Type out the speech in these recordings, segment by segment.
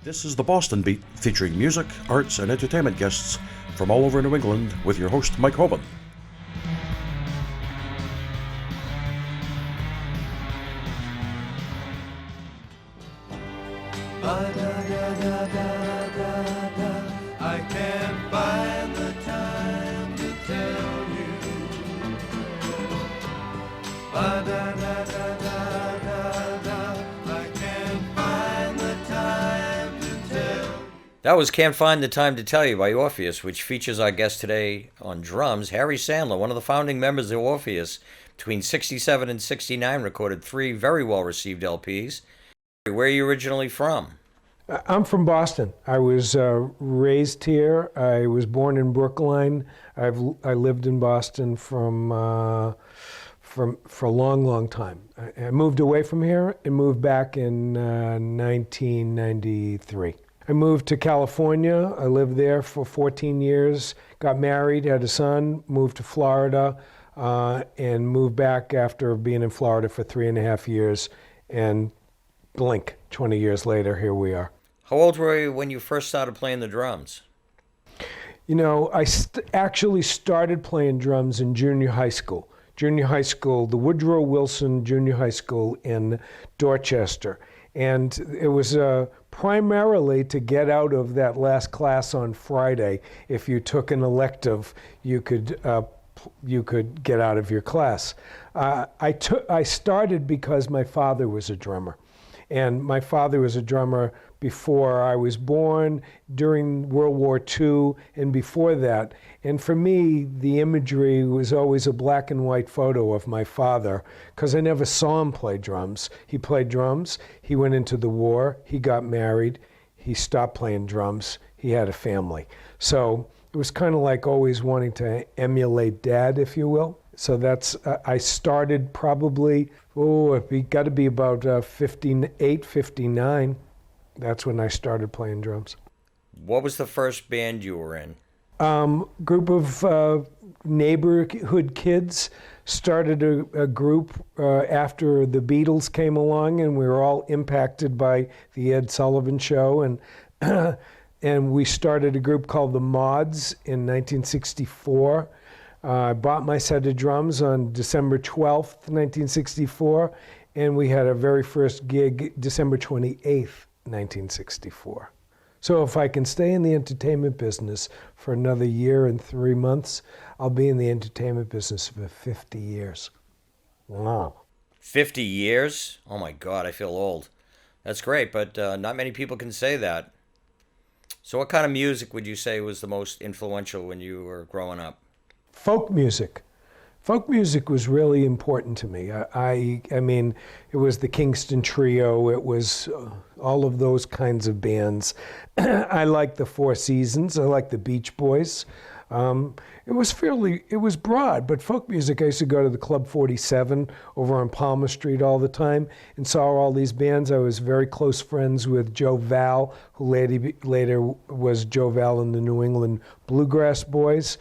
This is the Boston Beat, featuring music, arts, and entertainment guests from all over New England with your host, Mike Hoban. I can't find the time to tell you. I can't find the time to tell you. That was Can't Find the Time to Tell You by Orpheus, which features our guest today on drums, Harry Sandler, one of the founding members of Orpheus. Between 67 and 69, recorded 3 very well-received LPs. Where are you originally from? I'm from Boston. I was raised here. I was born in Brookline. I lived in Boston for a long, long time. I moved away from here and moved back in 1993. I moved to California. I lived there for 14 years, got married, had a son, moved to Florida, and moved back after being in Florida for 3.5 years. And blink, 20 years later, here we are. How old were you when you first started playing the drums? You know, I actually started playing drums in junior high school. Junior high school, the Woodrow Wilson Junior High School in Dorchester. And it was primarily to get out of that last class on Friday. If you took an elective, you could get out of your class. I started because my father was a drummer. And my father was a drummer before I was born, during World War II, and before that. And for me, the imagery was always a black and white photo of my father, because I never saw him play drums. He played drums, he went into the war, he got married, he stopped playing drums, he had a family. So it was kind of like always wanting to emulate Dad, if you will. So that's, I started probably, it got to be about 58, 59. That's when I started playing drums. What was the first band you were in? Group of neighborhood kids started a group after the Beatles came along, and we were all impacted by the Ed Sullivan Show, and and we started a group called the Mods in 1964. I bought my set of drums on December 12th, 1964, and we had our very first gig December 28th, 1964. So if I can stay in the entertainment business for another year and 3 months, I'll be in the entertainment business for 50 years. Wow. 50 years? Oh my God, I feel old. That's great, but not many people can say that. So what kind of music would you say was the most influential when you were growing up? Folk music. Folk music was really important to me. I mean, it was the Kingston Trio. It was all of those kinds of bands. I liked the Four Seasons. I liked the Beach Boys. It was broad, but folk music, I used to go to the Club 47 over on Palmer Street all the time and saw all these bands. I was very close friends with Joe Val, who later was Joe Val and the New England Bluegrass Boys.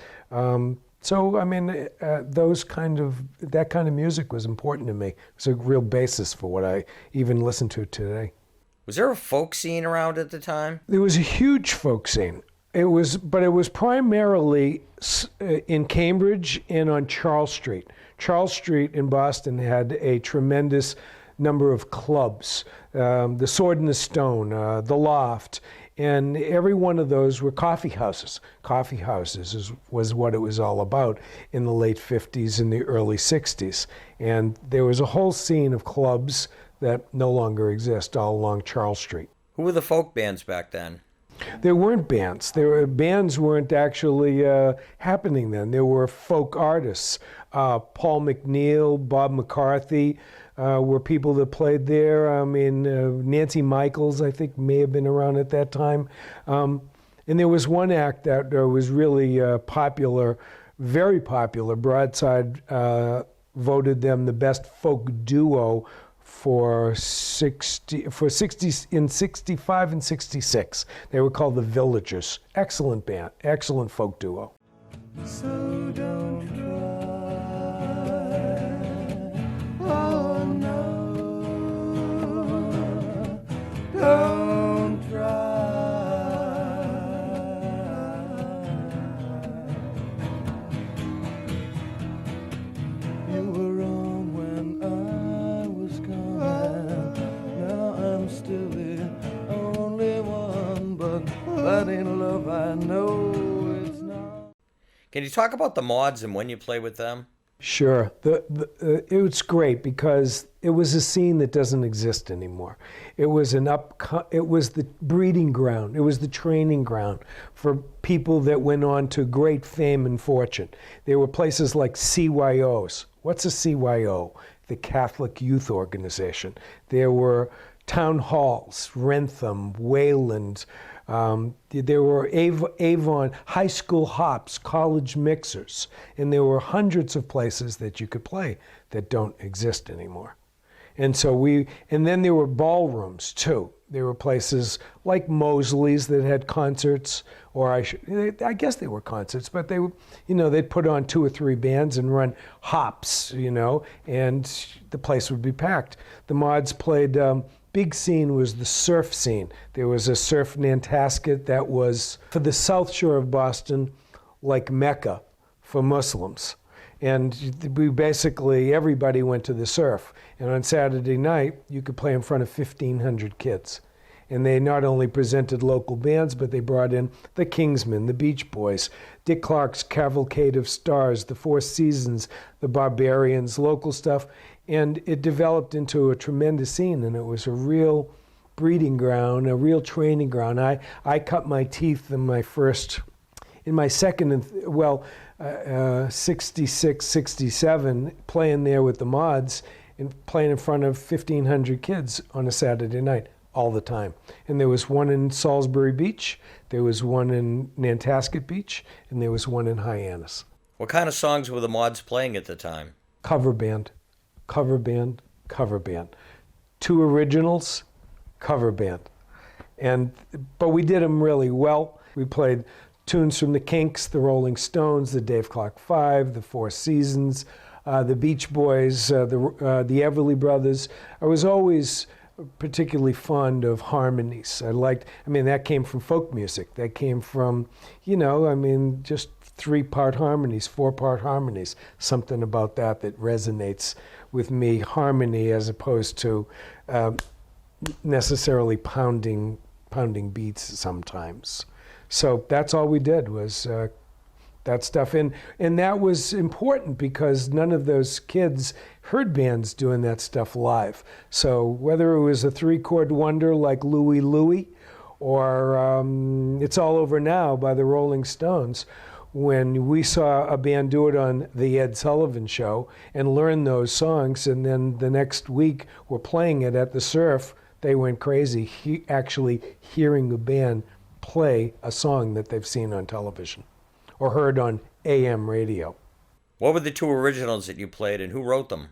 So, I mean, that kind of music was important to me. It was a real basis for what I even listen to today. Was there a folk scene around at the time? There was a huge folk scene. But it was primarily in Cambridge and on Charles Street. Charles Street in Boston had a tremendous number of clubs. The Sword and the Stone, the Loft, and every one of those were coffee houses. Coffee houses was what it was all about in the late 50s and the early 60s. And there was a whole scene of clubs that no longer exist all along Charles Street. Who were the folk bands back then? There weren't bands. Bands weren't actually happening then. There were folk artists. Paul McNeil, Bob McCarthy were people that played there. I mean, Nancy Michaels, I think, may have been around at that time. And there was one act that was really popular, very popular. Broadside voted them the best folk duo for 65 and 66. They were called the Villagers. Excellent band, excellent folk duo. So don't cry, oh no, don't cry. Can you talk about the Mods and when you play with them? Sure. It was great because it was a scene that doesn't exist anymore. It was it was the breeding ground. It was the training ground for people that went on to great fame and fortune. There were places like CYOs. What's a CYO? The Catholic Youth Organization. There were town halls, Rentham, Wayland. There were Avon, high school hops, college mixers, and there were hundreds of places that you could play that don't exist anymore. And then there were ballrooms too. There were places like Mosley's that had concerts, or I guess they were concerts, but they were, they'd put on 2 or 3 bands and run hops, and the place would be packed. The Mods played. Big scene was the surf scene. There was a surf Nantasket that was, for the South Shore of Boston, like Mecca for Muslims. And everybody went to the surf. And on Saturday night, you could play in front of 1,500 kids. And they not only presented local bands, but they brought in the Kingsmen, the Beach Boys, Dick Clark's Cavalcade of Stars, the Four Seasons, the Barbarians, local stuff. And it developed into a tremendous scene, and it was a real breeding ground, a real training ground. I cut my teeth in my second, 66, 67, playing there with the Mods and playing in front of 1,500 kids on a Saturday night all the time. And there was one in Salisbury Beach, there was one in Nantasket Beach, and there was one in Hyannis. What kind of songs were the Mods playing at the time? Cover band. 2 originals, cover band. But we did them really well. We played tunes from the Kinks, the Rolling Stones, the Dave Clark Five, the Four Seasons, the Beach Boys, the Everly Brothers. I was always particularly fond of harmonies. That came from folk music. That came from, just 3-part harmonies, 4-part harmonies, something about that resonates with me, harmony as opposed to necessarily pounding beats sometimes. So that's all we did was that stuff. And that was important because none of those kids heard bands doing that stuff live. So whether it was a 3-chord wonder like Louie Louie or It's All Over Now by the Rolling Stones, when we saw a band do it on the Ed Sullivan Show and learn those songs, and then the next week we're playing it at the Surf, they went crazy actually hearing the band play a song that they've seen on television or heard on AM radio. What were the 2 originals that you played, and who wrote them?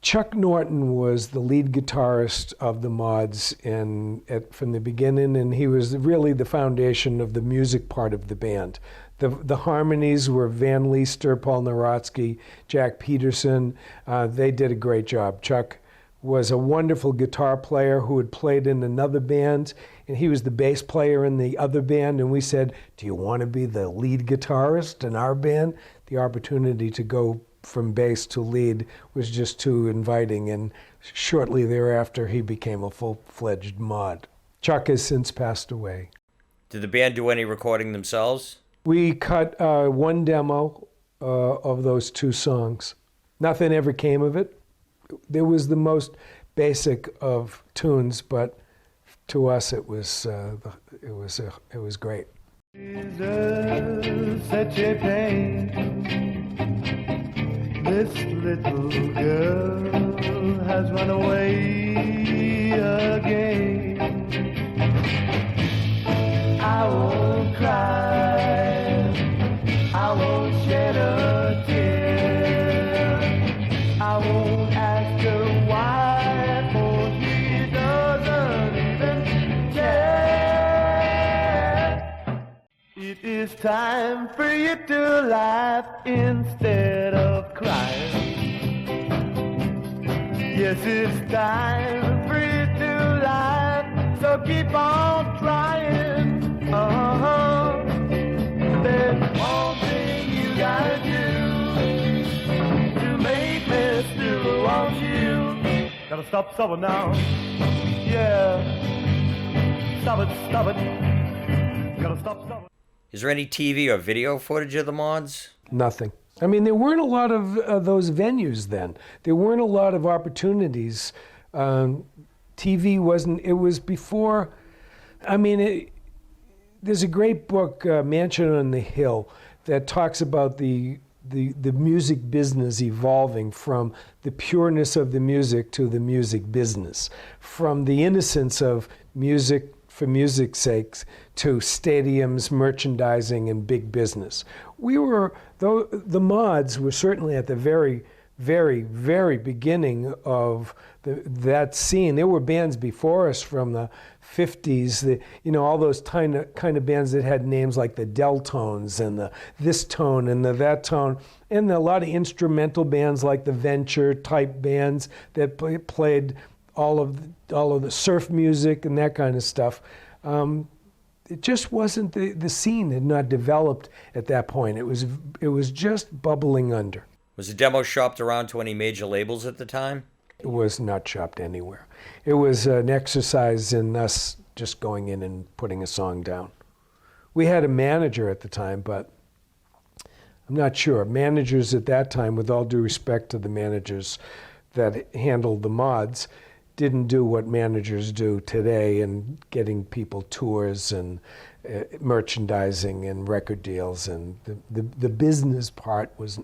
Chuck Norton was the lead guitarist of the Mods from the beginning, and he was really the foundation of the music part of the band. The harmonies were Van Leister, Paul Narotsky, Jack Peterson. They did a great job. Chuck was a wonderful guitar player who had played in another band, and he was the bass player in the other band, and we said, do you want to be the lead guitarist in our band? The opportunity to go from bass to lead was just too inviting, and shortly thereafter he became a full-fledged Mod. Chuck has since passed away. Did the band do any recording themselves? We cut 1 demo of those 2 songs. Nothing ever came of it. There was the most basic of tunes, but to us it was great. Jesus, such a pain. This little girl has run away again. I won't cry, I won't shed a tear, I won't ask her why, for he doesn't even care. It is time for you to laugh instead of crying. Yes, it's time for you to laugh, so keep on trying. There's one thing you gotta do to make me still want you. Gotta stop someone now. Yeah. Stop it. Gotta stop someone. Is there any TV or video footage of the mods? Nothing. I mean, there weren't a lot of those venues then. There weren't a lot of opportunities. TV wasn't, it was before, I mean, there's a great book, Mansion on the Hill, that talks about the music business evolving from the pureness of the music to the music business, from the innocence of music for music's sake to stadiums, merchandising, and big business. Though the mods were certainly at the very, very, very beginning of that scene. There were bands before us from the 50s, all those kind of bands that had names like the Deltones and the this tone and the that tone, and a lot of instrumental bands like the Venture type bands that played all of the surf music and that kind of stuff. It just wasn't, the scene had not developed at that point. It was just bubbling under. Was the demo shopped around to any major labels at the time? It was not shopped anywhere. It was an exercise in us just going in and putting a song down. We had a manager at the time, but I'm not sure. Managers at that time, with all due respect to the managers that handled the mods, didn't do what managers do today in getting people tours and merchandising and record deals, and the business part was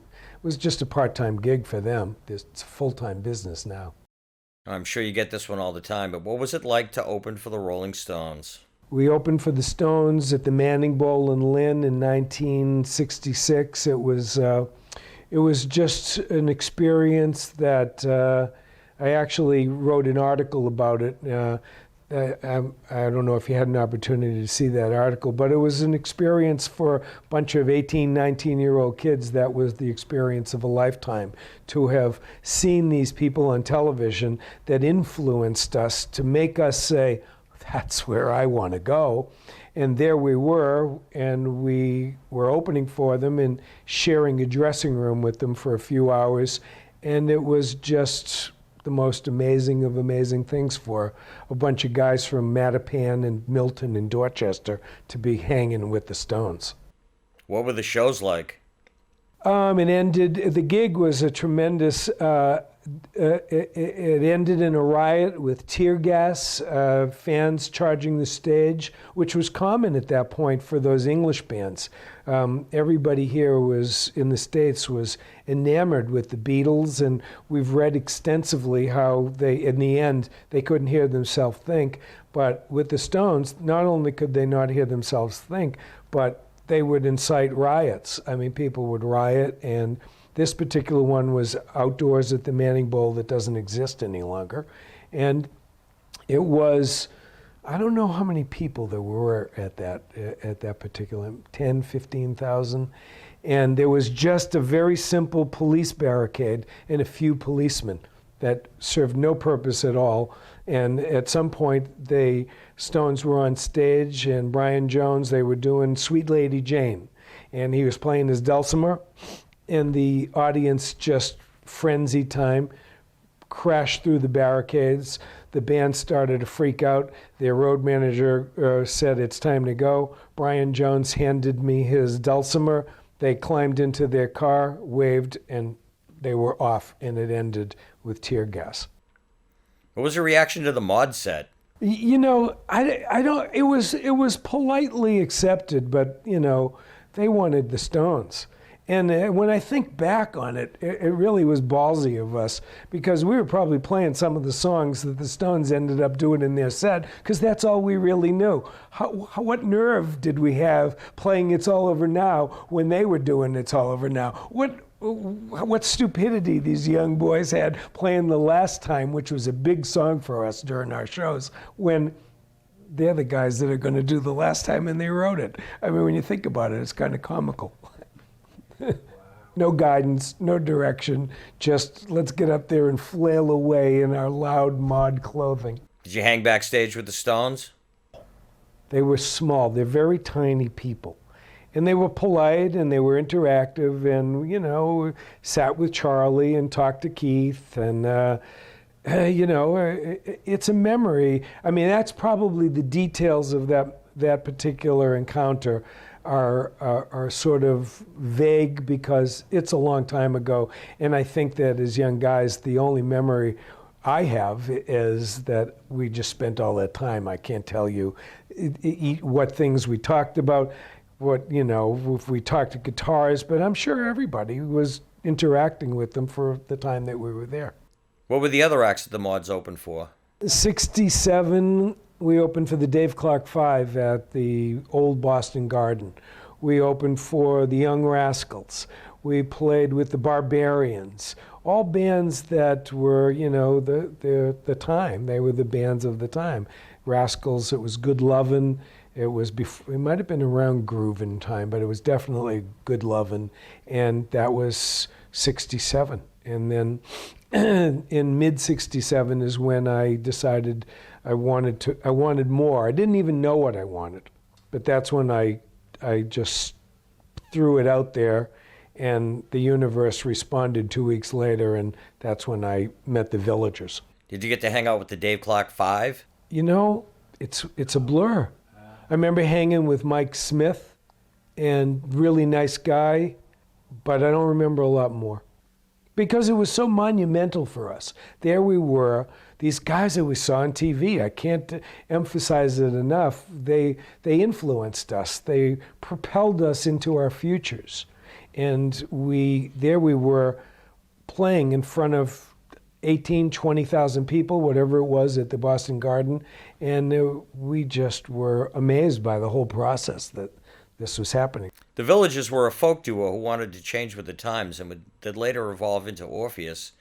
just a part-time gig for them. It's a full-time business now. I'm sure you get this one all the time, but what was it like to open for the Rolling Stones? We opened for the Stones at the Manning Bowl in Lynn in 1966. It was just an experience that I actually wrote an article about it. I don't know if you had an opportunity to see that article, but it was an experience for a bunch of 18, 19-year-old kids. That was the experience of a lifetime, to have seen these people on television that influenced us to make us say, that's where I want to go. And there we were, and we were opening for them and sharing a dressing room with them for a few hours. And it was just the most amazing of amazing things for a bunch of guys from Mattapan and Milton and Dorchester to be hanging with the Stones. What were the shows like? The gig was a tremendous, it ended in a riot with tear gas, fans charging the stage, which was common at that point for those English bands. Everybody here in the States was enamored with the Beatles, and we've read extensively how in the end, they couldn't hear themselves think. But with the Stones, not only could they not hear themselves think, but they would incite riots. I mean, people would riot, and this particular one was outdoors at the Manning Bowl that doesn't exist any longer. And it was, I don't know how many people there were at that particular, 10, 15,000. And there was just a very simple police barricade and a few policemen that served no purpose at all. And at some point, the Stones were on stage, and Brian Jones, they were doing Sweet Lady Jane. And he was playing his dulcimer, and the audience, just frenzy time, crashed through the barricades. The band started to freak out. Their road manager said, "It's time to go." Brian Jones handed me his dulcimer. They climbed into their car, waved, and they were off, and it ended with tear gas. What was the reaction to the mod set? I don't. It was politely accepted, but they wanted the Stones. And when I think back on it, it really was ballsy of us, because we were probably playing some of the songs that the Stones ended up doing in their set, because that's all we really knew. What nerve did we have playing It's All Over Now when they were doing It's All Over Now? What stupidity these young boys had playing The Last Time, which was a big song for us during our shows, when they're the guys that are going to do The Last Time and they wrote it. I mean, when you think about it, it's kind of comical. No guidance, no direction, just let's get up there and flail away in our loud mod clothing. Did you hang backstage with the Stones? They were small. They're very tiny people. And they were polite and they were interactive, and, sat with Charlie and talked to Keith. And, it's a memory. I mean, that's probably the details of that particular encounter are sort of vague because it's a long time ago. And I think that as young guys, the only memory I have is that we just spent all that time. I can't tell you what things we talked about, if we talked to guitars, but I'm sure everybody was interacting with them for the time that we were there. What were the other acts that the Mods opened for? 67, we opened for the Dave Clark Five at the old Boston Garden. We opened for the Young Rascals. We played with the Barbarians. All bands that were, the time. They were the bands of the time. Rascals, it was Good Lovin'. It might have been around Groovin' time, but it was definitely Good Lovin'. And that was 67. And then in mid-67 is when I decided I wanted more. I didn't even know what I wanted. But that's when I just threw it out there, and the universe responded 2 weeks later, and that's when I met the Villagers. Did you get to hang out with the Dave Clark Five? It's a blur. I remember hanging with Mike Smith, and really nice guy, but I don't remember a lot more. Because it was so monumental for us. There we were, these guys that we saw on TV. I can't emphasize it enough. They influenced us. They propelled us into our futures. And there we were playing in front of 18, 20,000 people, whatever it was, at the Boston Garden. And we just were amazed by the whole process that this was happening. The Villagers were a folk duo who wanted to change with the times and that later evolve into Orpheus.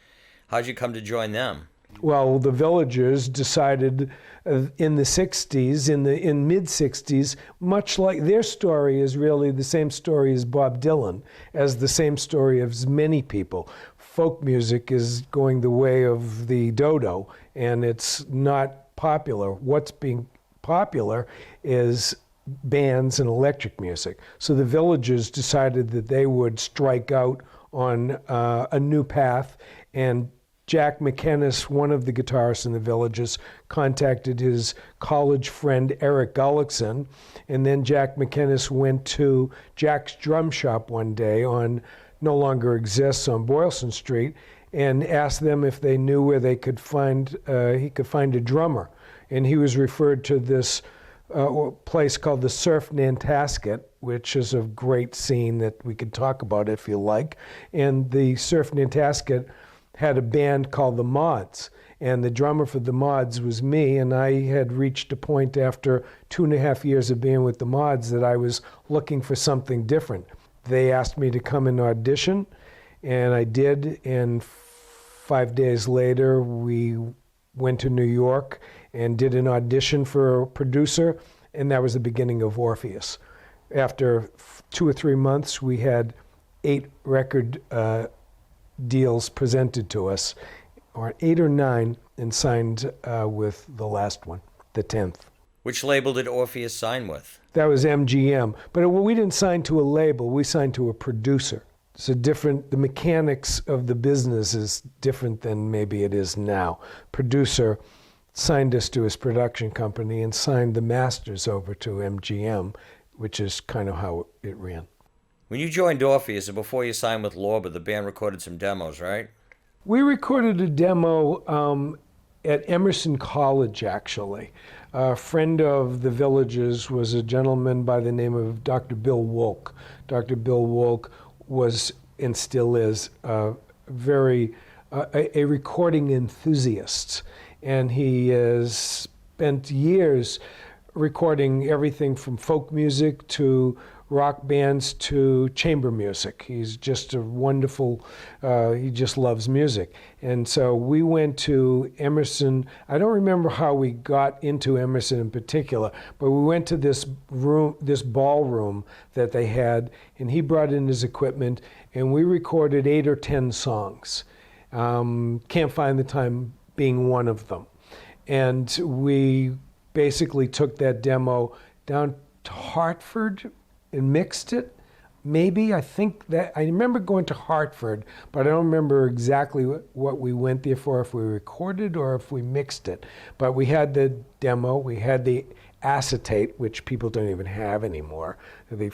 How'd you come to join them? Well, the Villagers decided in the 60s, in mid-60s, much like their story is really the same story as Bob Dylan, as the same story as many people. Folk music is going the way of the dodo, and it's not popular. What's being popular is bands and electric music. So the Villagers decided that they would strike out on a new path, and Jack McKennis, one of the guitarists in the Villagers, contacted his college friend Eric Gullickson, and then Jack McKennis went to Jack's drum shop one day no longer exists on Boylston Street, and asked them if they knew where he could find a drummer. And he was referred to this place called the Surf Nantasket, which is a great scene that we could talk about if you like. And the Surf Nantasket had a band called the Mods, and the drummer for the Mods was me, and I had reached a point after 2.5 years of being with the Mods that I was looking for something different. They asked me to come and audition, and I did, and 5 days later we went to New York and did an audition for a producer, and that was the beginning of Orpheus. After 2 or 3 months, we had 8 record deals presented to us, or 8 or 9, and signed with the last one, the 10th. Which label did Orpheus sign with? That was MGM. But we didn't sign to a label, we signed to a producer. So the mechanics of the business is different than maybe it is now. Producer signed us to his production company and signed the masters over to MGM, which is kind of how it ran. When you joined Orpheus and before you signed with Lorber, the band recorded some demos, right? We recorded a demo at Emerson College, actually. A friend of the Villagers was a gentleman by the name of Dr. Bill Wolk. Dr. Bill Wolk was, and still is, a recording enthusiast. And he has spent years recording everything from folk music to rock bands to chamber music. He's just a wonderful, he just loves music. And so we went to Emerson. I don't remember how we got into Emerson in particular, but we went to this room, this ballroom that they had, and he brought in his equipment, and we recorded 8 or 10 songs. Can't Find the Time being one of them. And we basically took that demo down to Hartford and mixed it. Maybe, I remember going to Hartford, but I don't remember exactly what we went there for, if we recorded or if we mixed it. But we had the demo, we had the acetate, which people don't even have anymore. They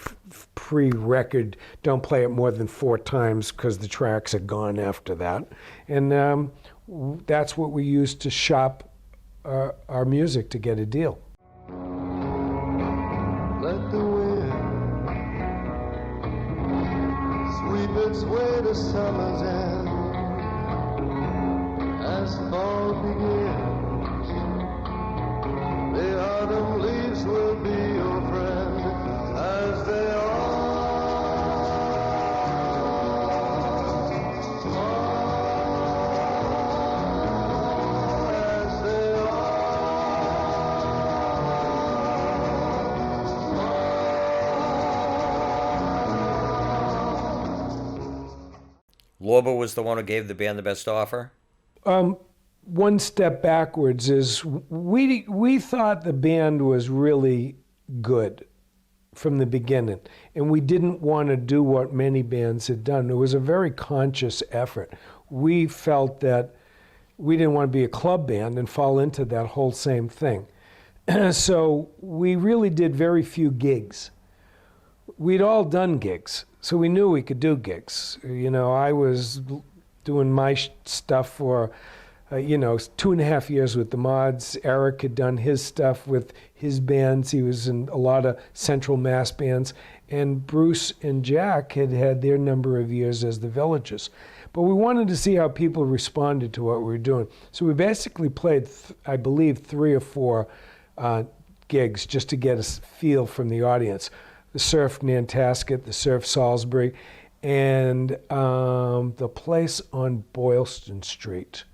pre-record, don't play it more than 4 times because the tracks are gone after that. And that's what we use to shop our music to get a deal. Let the wind sweep its way to summer's end. As fall begins, the autumn leaves will be your friend, as they are. As they Lorber was the one who gave the band the best offer? One step backwards is we thought the band was really good from the beginning, and we didn't want to do what many bands had done. It was a very conscious effort. We felt that we didn't want to be a club band and fall into that whole same thing. So we really did very few gigs. We'd all done gigs, so we knew we could do gigs. You know, I was doing my stuff for 2.5 years with the Mods. Eric had done his stuff with his bands. He was in a lot of Central Mass bands. And Bruce and Jack had had their number of years as the Villagers. But we wanted to see how people responded to what we were doing. So we basically played, I believe, 3 or 4 gigs just to get a feel from the audience. The Surf Nantasket, the Surf Salisbury, and the place on Boylston Street.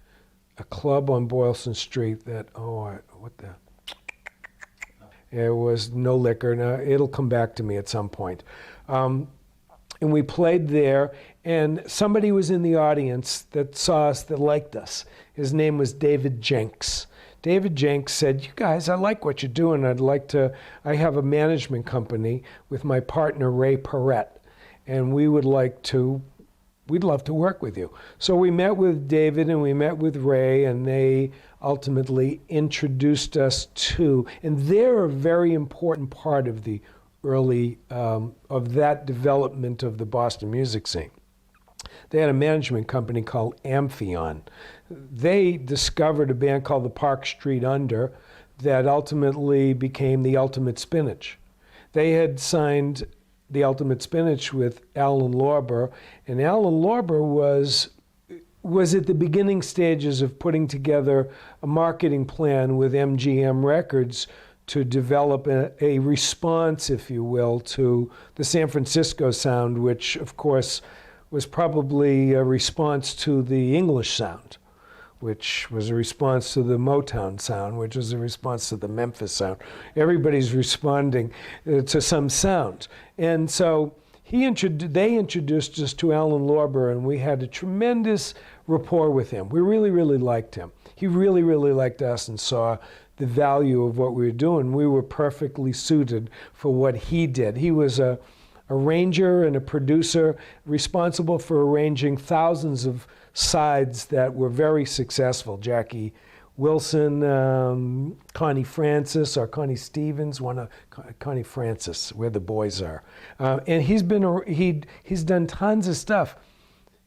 A club on Boylston Street that, it was no liquor. Now, it'll come back to me at some point. And we played there, and somebody was in the audience that saw us, that liked us. His name was David Jenks. David Jenks said, "You guys, I like what you're doing. I have a management company with my partner, Ray Perrette, and we'd love to work with you." So we met with David and we met with Ray, and they ultimately introduced us to, and they're a very important part of the early, of that development of the Boston music scene. They had a management company called Amphion. They discovered a band called the Park Street Under that ultimately became the Ultimate Spinach. They had signed the Ultimate Spinach with Alan Lorber, and Alan Lorber was at the beginning stages of putting together a marketing plan with MGM Records to develop a response, if you will, to the San Francisco sound, which of course was probably a response to the English sound, which was a response to the Motown sound, which was a response to the Memphis sound. Everybody's responding to some sound. And so they introduced us to Alan Lorber, and we had a tremendous rapport with him. We really, really liked him. He really, really liked us and saw the value of what we were doing. We were perfectly suited for what he did. He was a arranger and a producer responsible for arranging thousands of sides that were very successful. Jackie Wilson, Connie Francis, or Connie Stevens, Connie Francis, where the boys are. And he's done tons of stuff.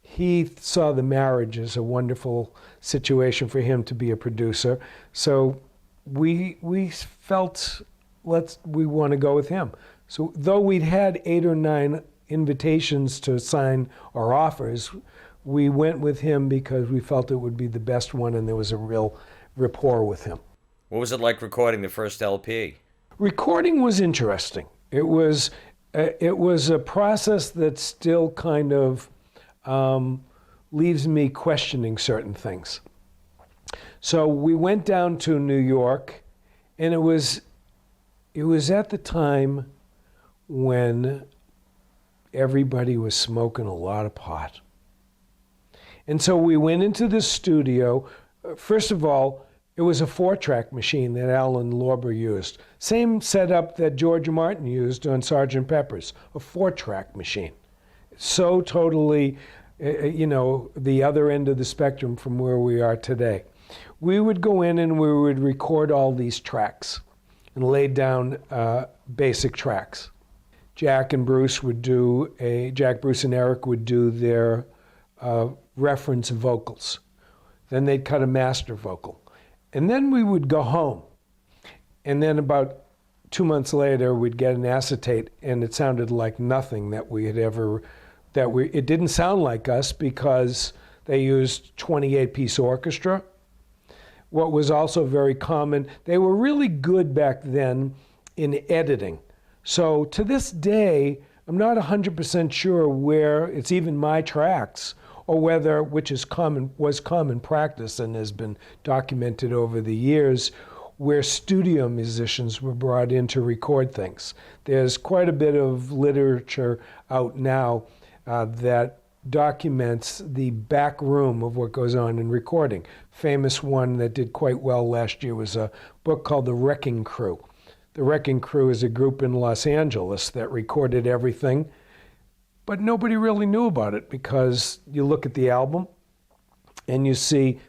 He saw the marriage as a wonderful situation for him to be a producer. So we felt we want to go with him. So though we'd had 8 or 9 invitations to sign or offers, we went with him because we felt it would be the best one, and there was a real rapport with him. What was it like recording the first LP? Recording was interesting. It was a process that still kind of leaves me questioning certain things. So we went down to New York, and it was at the time when everybody was smoking a lot of pot. And so we went into the studio. First of all, it was a 4-track machine that Alan Lorber used. Same setup that George Martin used on Sgt. Pepper's, a 4-track machine. So totally, the other end of the spectrum from where we are today. We would go in and we would record all these tracks. and laid down basic tracks. Jack and Bruce and Eric would do their reference vocals. Then they'd cut a master vocal. And then we would go home. And then about 2 months later, we'd get an acetate, and it sounded like nothing that we had ever, it didn't sound like us because they used 28-piece orchestra. What was also very common, they were really good back then in editing. So to this day, I'm not 100% sure where it's even my tracks, or whether, which was common practice and has been documented over the years, where studio musicians were brought in to record things. There's quite a bit of literature out now that documents the back room of what goes on in recording. Famous one that did quite well last year was a book called The Wrecking Crew. The Wrecking Crew is a group in Los Angeles that recorded everything, but nobody really knew about it because you look at the album and you see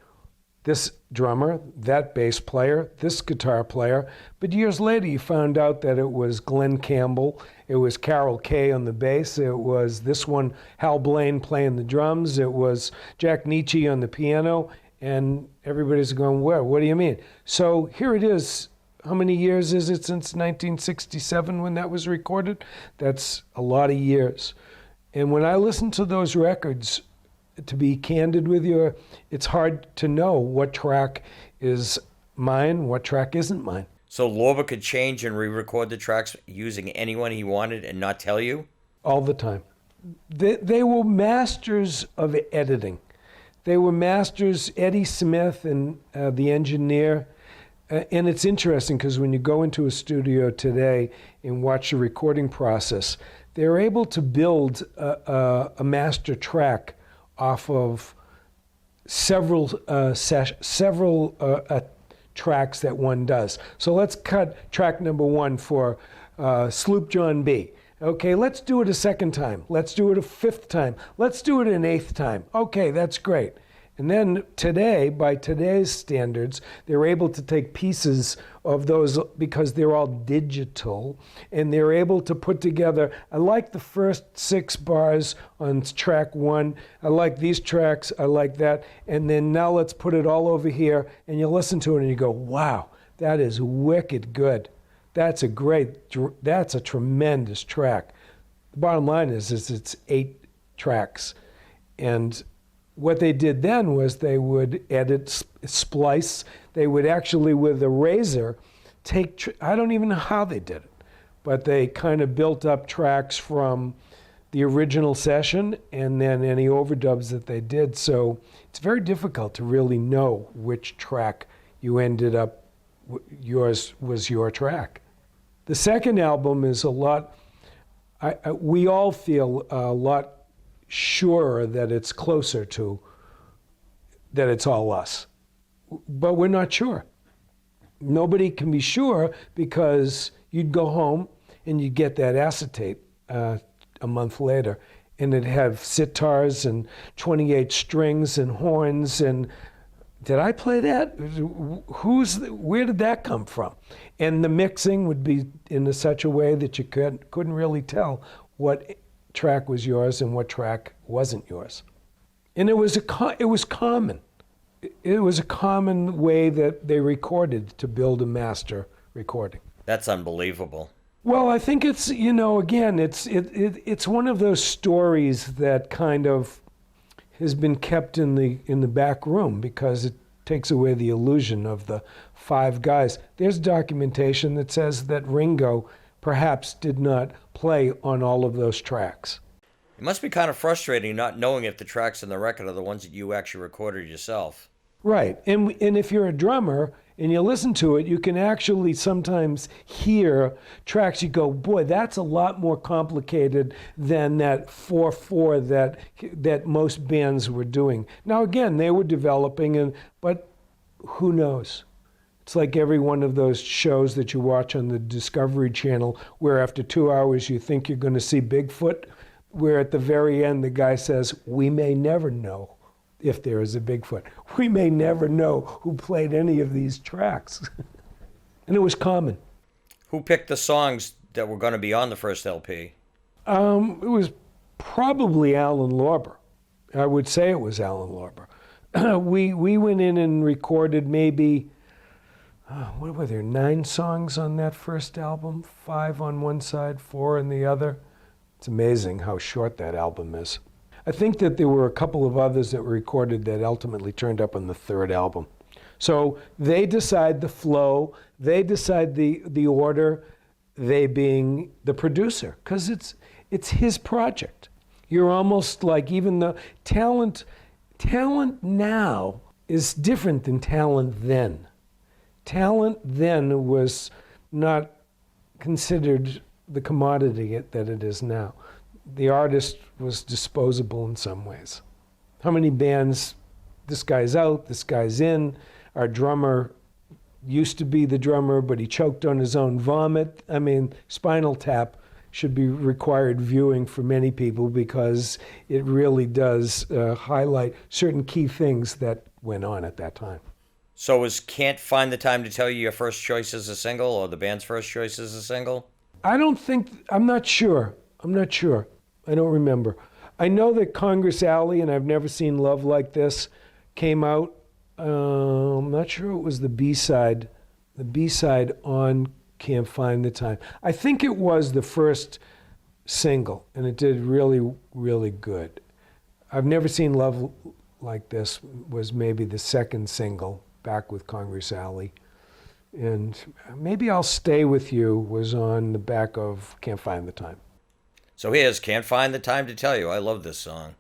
this drummer, that bass player, this guitar player, but years later you found out that it was Glenn Campbell, it was Carol Kay on the bass, it was this one, Hal Blaine playing the drums, it was Jack Nietzsche on the piano, and everybody's going, well, what do you mean? So here it is. How many years is it since 1967 when that was recorded? That's a lot of years. And when I listen to those records, to be candid with you, it's hard to know what track is mine, what track isn't mine. So Lorber could change and re-record the tracks using anyone he wanted and not tell you? All the time. They were masters of editing. They were masters, Eddie Smith and the engineer. And it's interesting because when you go into a studio today and watch the recording process, they're able to build a master track off of several tracks that one does. So let's cut track number 1 for Sloop John B. Okay, let's do it a second time. Let's do it a 5th time. Let's do it an 8th time. Okay, that's great. And then today, by today's standards, they're able to take pieces of those because they're all digital, and they're able to put together, I like the first 6 bars on track 1, I like these tracks, I like that, and then now let's put it all over here, and you listen to it and you go, wow, that is wicked good. That's a tremendous track. The bottom line is it's 8 tracks, and what they did then was they would edit, splice. They would actually, with a razor, I don't even know how they did it, but they kind of built up tracks from the original session and then any overdubs that they did. So it's very difficult to really know which track you ended up, yours was your track. The second album is a lot, we all feel a lot sure that it's closer to, that it's all us. But we're not sure. Nobody can be sure because you'd go home and you'd get that acetate a month later and it'd have sitars and 28 strings and horns and did I play that? Where did that come from? And the mixing would be in such a way that you couldn't really tell what track was yours and what track wasn't yours. And it was common. It was a common way that they recorded to build a master recording. That's unbelievable. Well, I think it's, again, it's one of those stories that kind of has been kept in the back room because it takes away the illusion of the 5 guys. There's documentation that says that Ringo perhaps did not play on all of those tracks. It must be kind of frustrating not knowing if the tracks in the record are the ones that you actually recorded yourself. Right. And if you're a drummer and you listen to it, you can actually sometimes hear tracks. You go, boy, that's a lot more complicated than that 4/4 that most bands were doing. Now, again, they were developing, but who knows? It's like every one of those shows that you watch on the Discovery Channel where after 2 hours you think you're going to see Bigfoot, where at the very end the guy says, we may never know if there is a Bigfoot. We may never know who played any of these tracks. And it was common. Who picked the songs that were going to be on the first LP? It was probably Alan Lorber. I would say it was Alan Lorber. We went in and recorded maybe, what were there, 9 songs on that first album? 5 on one side, 4 on the other. It's amazing how short that album is. I think that there were a couple of others that were recorded that ultimately turned up on the third album. So they decide the flow, they decide the order, they being the producer, because it's his project. You're almost like, even though talent now is different than talent then. Talent then was not considered the commodity that it is now. The artist was disposable in some ways. How many bands, this guy's out, this guy's in, our drummer used to be the drummer, but he choked on his own vomit. I mean, Spinal Tap should be required viewing for many people because it really does highlight certain key things that went on at that time. So was Can't Find the Time to Tell You your first choice as a single, or the band's first choice as a single? I'm not sure. I don't remember. I know that Congress Alley and I've Never Seen Love Like This came out. I'm not sure it was the B-side. The B-side on Can't Find the Time. I think it was the first single, and it did really, really good. I've Never Seen Love Like This was maybe the second single, back with Congress Alley. And Maybe I'll Stay With You was on the back of Can't Find the Time. So here's Can't Find the Time to Tell You. I love this song.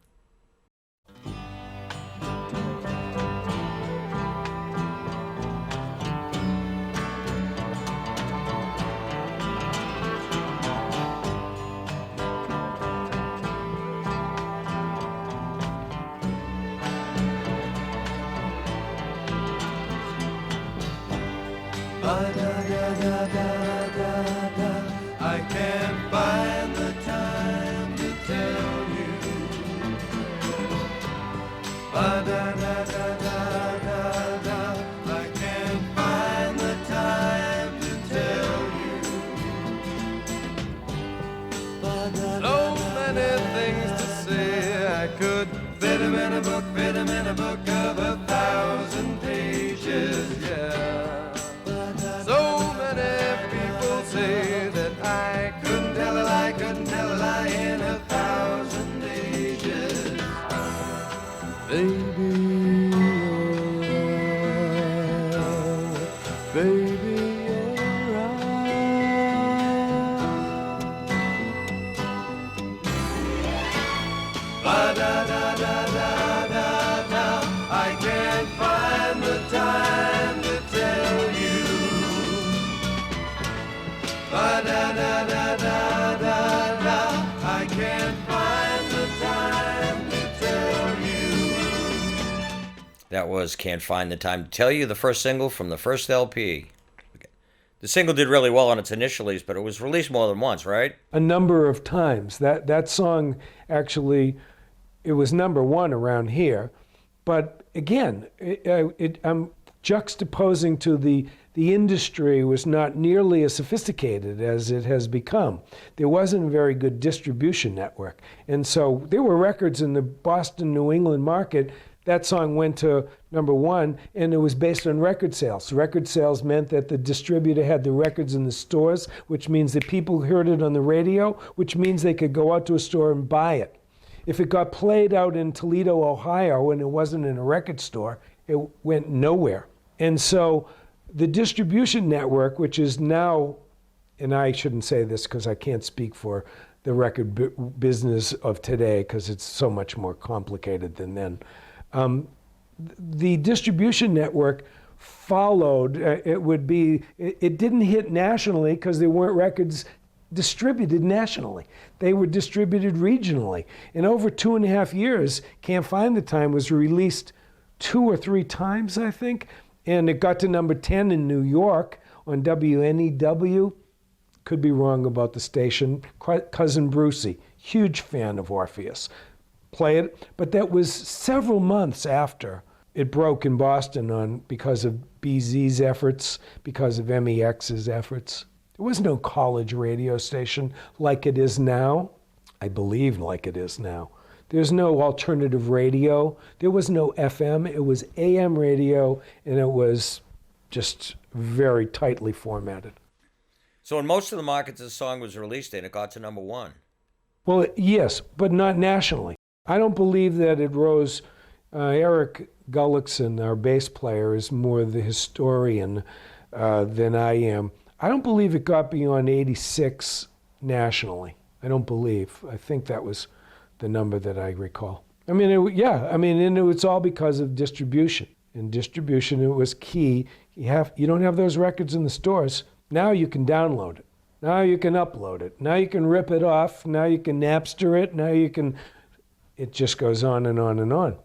I can't find the time to tell you. I can't find the time to tell you. So many things to say, I could fit 'em in a book, of 1,000 pages, yeah. So many people say that I couldn't tell a lie in 1,000 pages. Baby, you're I can't find the time to tell you. I can't find the time to tell you. That was Can't Find the Time to Tell You, the first single from the first LP. The single did really well on its initials, but it was released more than once, right? A number of times. That song actually, it was number one around here. But again, I'm juxtaposing to the industry was not nearly as sophisticated as it has become. There wasn't a very good distribution network. And so there were records in the Boston, New England market. That song went to number one, and it was based on record sales. Record sales meant that the distributor had the records in the stores, which means that people heard it on the radio, which means they could go out to a store and buy it. If it got played out in Toledo, Ohio, and it wasn't in a record store, it went nowhere. And so the distribution network, which is now, and I shouldn't say this because I can't speak for the record business of today because it's so much more complicated than then. The distribution network followed. It didn't hit nationally because there weren't records distributed nationally. They were distributed regionally. And over 2.5 years, Can't Find the Time was released 2 or 3 times, I think. And it got to number 10 in New York on WNEW. Could be wrong about the station. Cousin Brucey, huge fan of Orpheus. Play it. But that was several months after it broke in Boston because of BZ's efforts, because of MEX's efforts. There was no college radio station like it is now. I believe like it is now. There's no alternative radio. There was no FM. It was AM radio, and it was just very tightly formatted. So in most of the markets the song was released in, it got to number one. Well, yes, but not nationally. I don't believe that it rose. Eric Gullickson, our bass player, is more the historian than I am. I don't believe it got beyond 86 nationally. I don't believe. I think that was the number that I recall. I mean, and it's all because of distribution. In distribution, it was key. You don't have those records in the stores. Now you can download it. Now you can upload it. Now you can rip it off. Now you can Napster it. Now you can... It just goes on and on and on.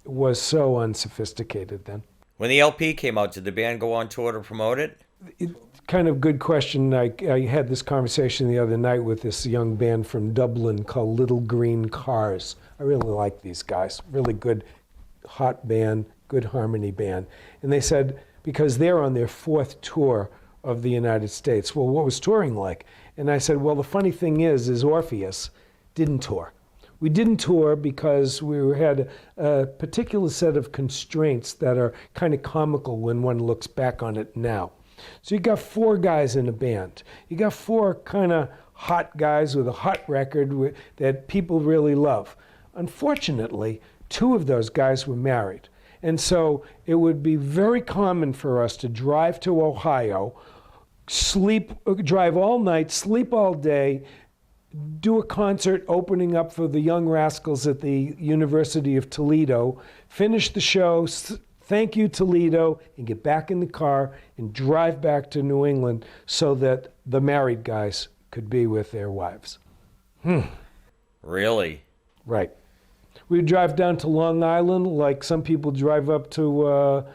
It was so unsophisticated then. When the LP came out, did the band go on tour to promote it? Kind of good question. I had this conversation the other night with this young band from Dublin called Little Green Cars. I really like these guys. Really good, hot band, good harmony band. And they said, because they're on their fourth tour of the United States, well, what was touring like? And I said, well, the funny thing is Orpheus didn't tour. We didn't tour because we had a particular set of constraints that are kind of comical when one looks back on it now. So you got 4 guys in a band. You got 4 kind of hot guys with a hot record that people really love. Unfortunately, 2 of those guys were married. And so it would be very common for us to drive to Ohio, drive all night, sleep all day, do a concert opening up for the Young Rascals at the University of Toledo, finish the show, thank you Toledo, and get back in the car and drive back to New England so that the married guys could be with their wives. Really? Right. We'd drive down to Long Island like some people drive up to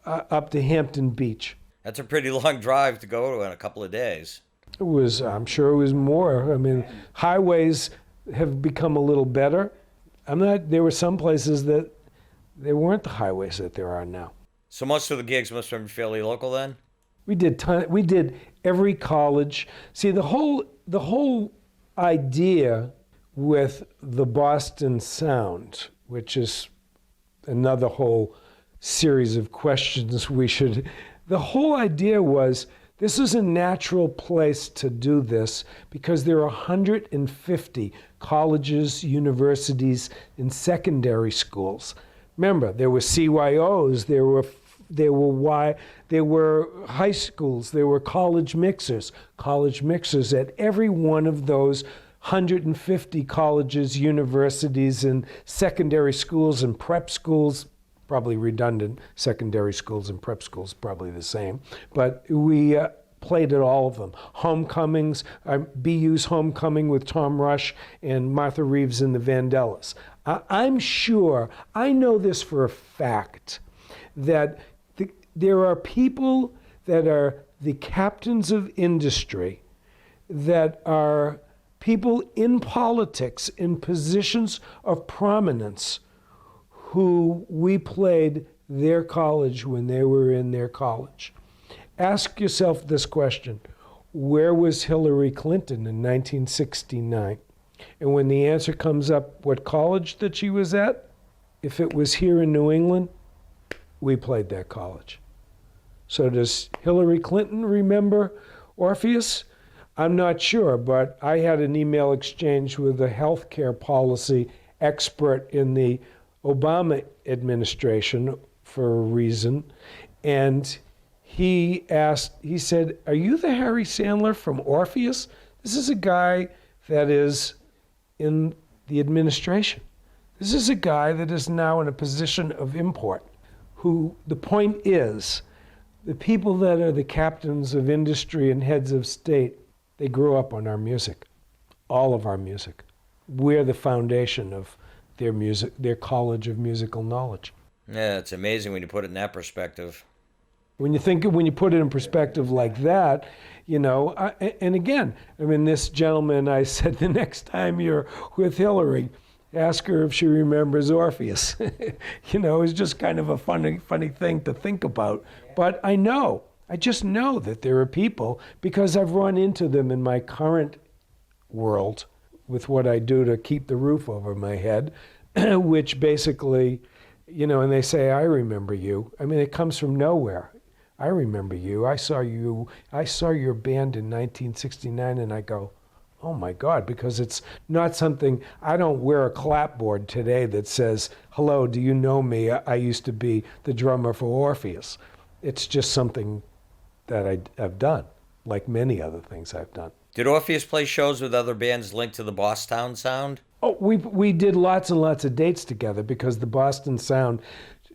Hampton Beach. That's a pretty long drive to go to in a couple of days. I'm sure it was more. I mean, highways have become a little better. There were some places that they weren't the highways that there are now. So most of the gigs must have been fairly local then? We did every college. See, the whole idea with the Boston Sound, which is another whole series of questions the whole idea was this is a natural place to do this because there are 150 colleges, universities, and secondary schools. Remember, there were CYOs, there were high schools, there were college mixers at every one of those 150 colleges, universities, and secondary schools and prep schools. Probably redundant. Secondary schools and prep schools, probably the same. But we played at all of them. Homecomings, BU's Homecoming with Tom Rush and Martha Reeves and the Vandellas. I'm sure, I know this for a fact, that there are people that are the captains of industry, that are people in politics, in positions of prominence, who we played their college when they were in their college. Ask yourself this question: where was Hillary Clinton in 1969? And when the answer comes up, what college that she was at, if it was here in New England, we played that college. So does Hillary Clinton remember Orpheus? I'm not sure, but I had an email exchange with a healthcare policy expert in the Obama administration for a reason, and he said, are you the Harry Sandler from Orpheus? This is a guy that is in the administration. This is a guy that is now in a position of import, who the point is, the people that are the captains of industry and heads of state, they grew up on our music, all of our music. We're the foundation of their music, their college of musical knowledge. Yeah, it's amazing when you put it in that perspective. When you put it in perspective like that, and again, this gentleman, I said, the next time you're with Hillary, ask her if she remembers Orpheus. It's just kind of a funny thing to think about. But I know I just know that there are people, because I've run into them in my current world with what I do to keep the roof over my head, which basically, and they say, I remember you. I mean, it comes from nowhere. I remember you. I saw your band in 1969, and I go, oh my God, because it's not something, I don't wear a clapboard today that says, hello, do you know me? I used to be the drummer for Orpheus. It's just something that I've done, like many other things I've done. Did Orpheus play shows with other bands linked to the Bosstown Sound? Oh, we did lots and lots of dates together, because the Boston Sound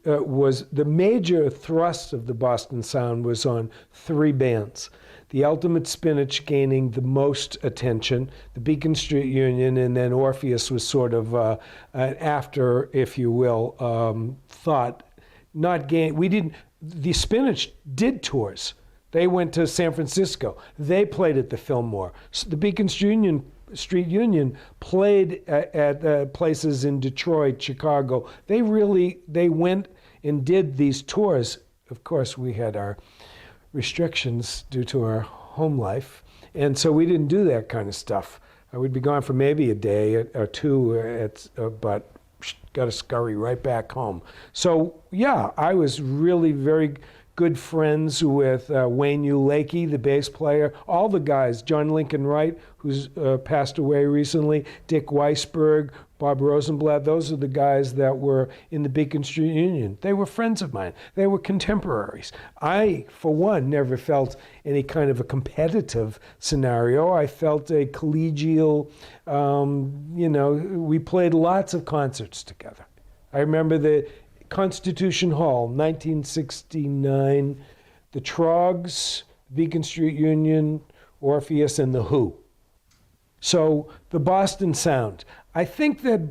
was the major thrust of the Boston Sound was on 3 bands. The Ultimate Spinach gaining the most attention, the Beacon Street Union, and then Orpheus was sort of an after, if you will, thought. The Spinach did tours. They went to San Francisco. They played at the Fillmore. So the Beacon Street Union played at places in Detroit, Chicago. They went and did these tours. Of course, we had our restrictions due to our home life, and so we didn't do that kind of stuff. I would be gone for maybe a day or two, but got to scurry right back home. So yeah, I was really very good friends with Wayne Ulakey, the bass player, all the guys, John Lincoln Wright, who's passed away recently, Dick Weisberg, Bob Rosenblatt. Those are the guys that were in the Beacon Street Union. They were friends of mine. They were contemporaries. I, for one, never felt any kind of a competitive scenario. I felt a collegial, we played lots of concerts together. I remember the Constitution Hall, 1969, the Trogs, Beacon Street Union, Orpheus, and the Who. So the Boston Sound. I think that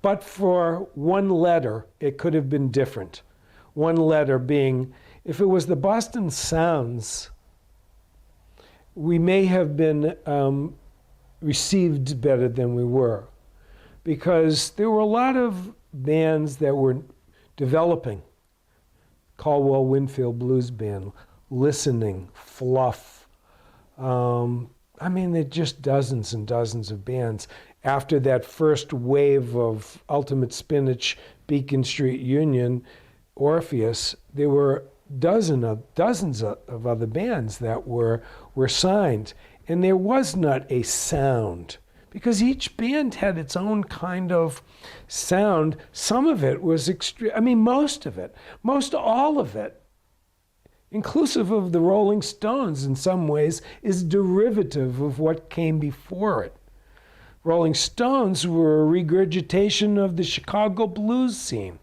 but for one letter, it could have been different. One letter being, if it was the Boston Sounds, we may have been received better than we were, because there were a lot of bands that were developing. Caldwell Winfield Blues Band, Listening, Fluff. There are just dozens and dozens of bands. After that first wave of Ultimate Spinach, Beacon Street Union, Orpheus, there were dozens of other bands that were signed. And there was not a sound, because each band had its own kind of sound. Some of it was most all of it, inclusive of the Rolling Stones in some ways, is derivative of what came before it. Rolling Stones were a regurgitation of the Chicago blues scene,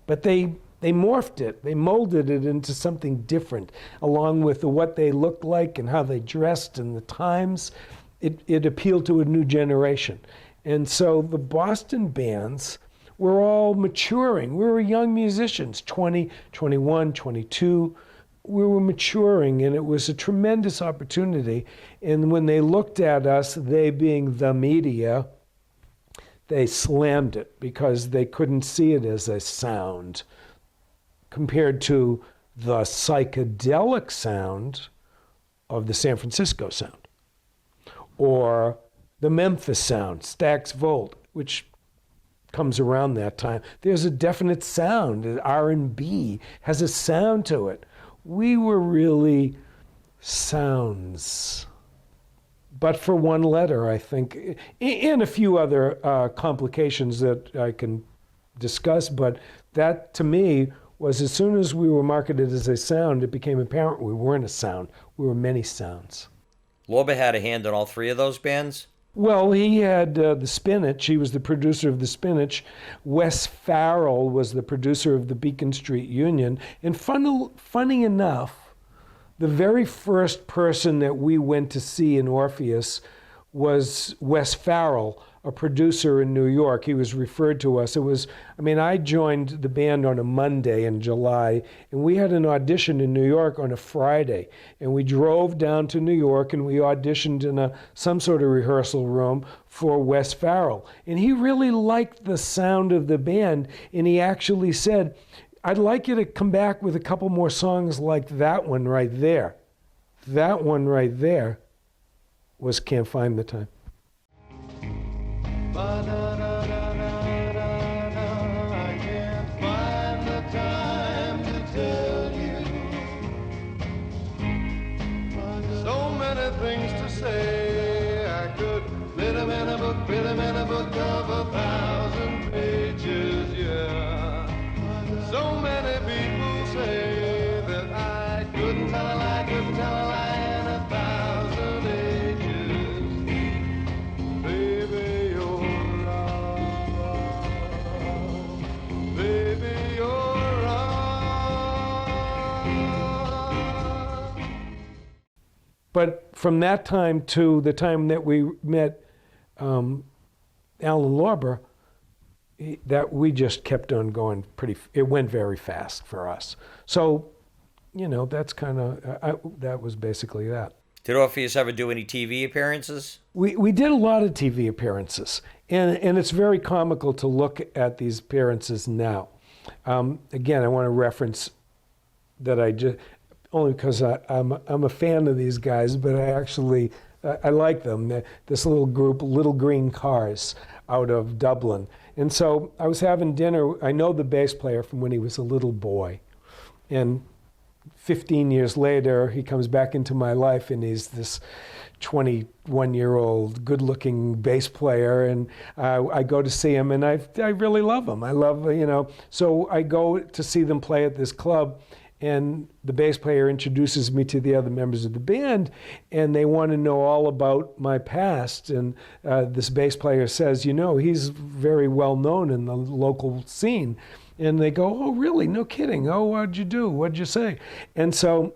but they morphed it, they molded it into something different, along with what they looked like and how they dressed and the times. It appealed to a new generation. And so the Boston bands were all maturing. We were young musicians, 20, 21, 22. We were maturing, and it was a tremendous opportunity. And when they looked at us, they being the media, they slammed it because they couldn't see it as a sound compared to the psychedelic sound of the San Francisco Sound, or the Memphis Sound, Stax Volt, which comes around that time. There's a definite sound. R&B has a sound to it. We were really sounds, but for one letter, I think, and a few other complications that I can discuss, but that, to me, was as soon as we were marketed as a sound, it became apparent we weren't a sound. We were many sounds. Lorber had a hand in all 3 of those bands? Well, he had the Spinach. He was the producer of the Spinach. Wes Farrell was the producer of the Beacon Street Union. And funny enough, the very first person that we went to see in Orpheus was Wes Farrell, a producer in New York. He was referred to us. I joined the band on a Monday in July, and we had an audition in New York on a Friday. And we drove down to New York, and we auditioned in some sort of rehearsal room for Wes Farrell. And he really liked the sound of the band, and he actually said, I'd like you to come back with a couple more songs like that one right there. That one right there was Can't Find the Time. I can't find the time to tell you. So many things to say. I could fit them in a book, fit them in a book of 1,000 pages, yeah. So many people say that I couldn't tell a lie, couldn't tell a lie in 1,000 ages. Baby, you're wrong. Baby, you're wrong. But from that time to the time that we met Alan Lorber, that we just kept on going it went very fast for us. So, that's kind of, that was basically that. Did Orpheus ever do any TV appearances? We did a lot of TV appearances, and it's very comical to look at these appearances now. Again, I want to reference that only because I'm a fan of these guys, but I like them. This little group, Little Green Cars, out of Dublin. And so I was having dinner. I know the bass player from when he was a little boy. And 15 years later, he comes back into my life, and he's this 21-year-old good-looking bass player. And I go to see him, and I really love him. I love, So I go to see them play at this club, and the bass player introduces me to the other members of the band, and they want to know all about my past. And this bass player says, he's very well known in the local scene. And they go, oh, really? No kidding. Oh, what'd you do? What'd you say? And so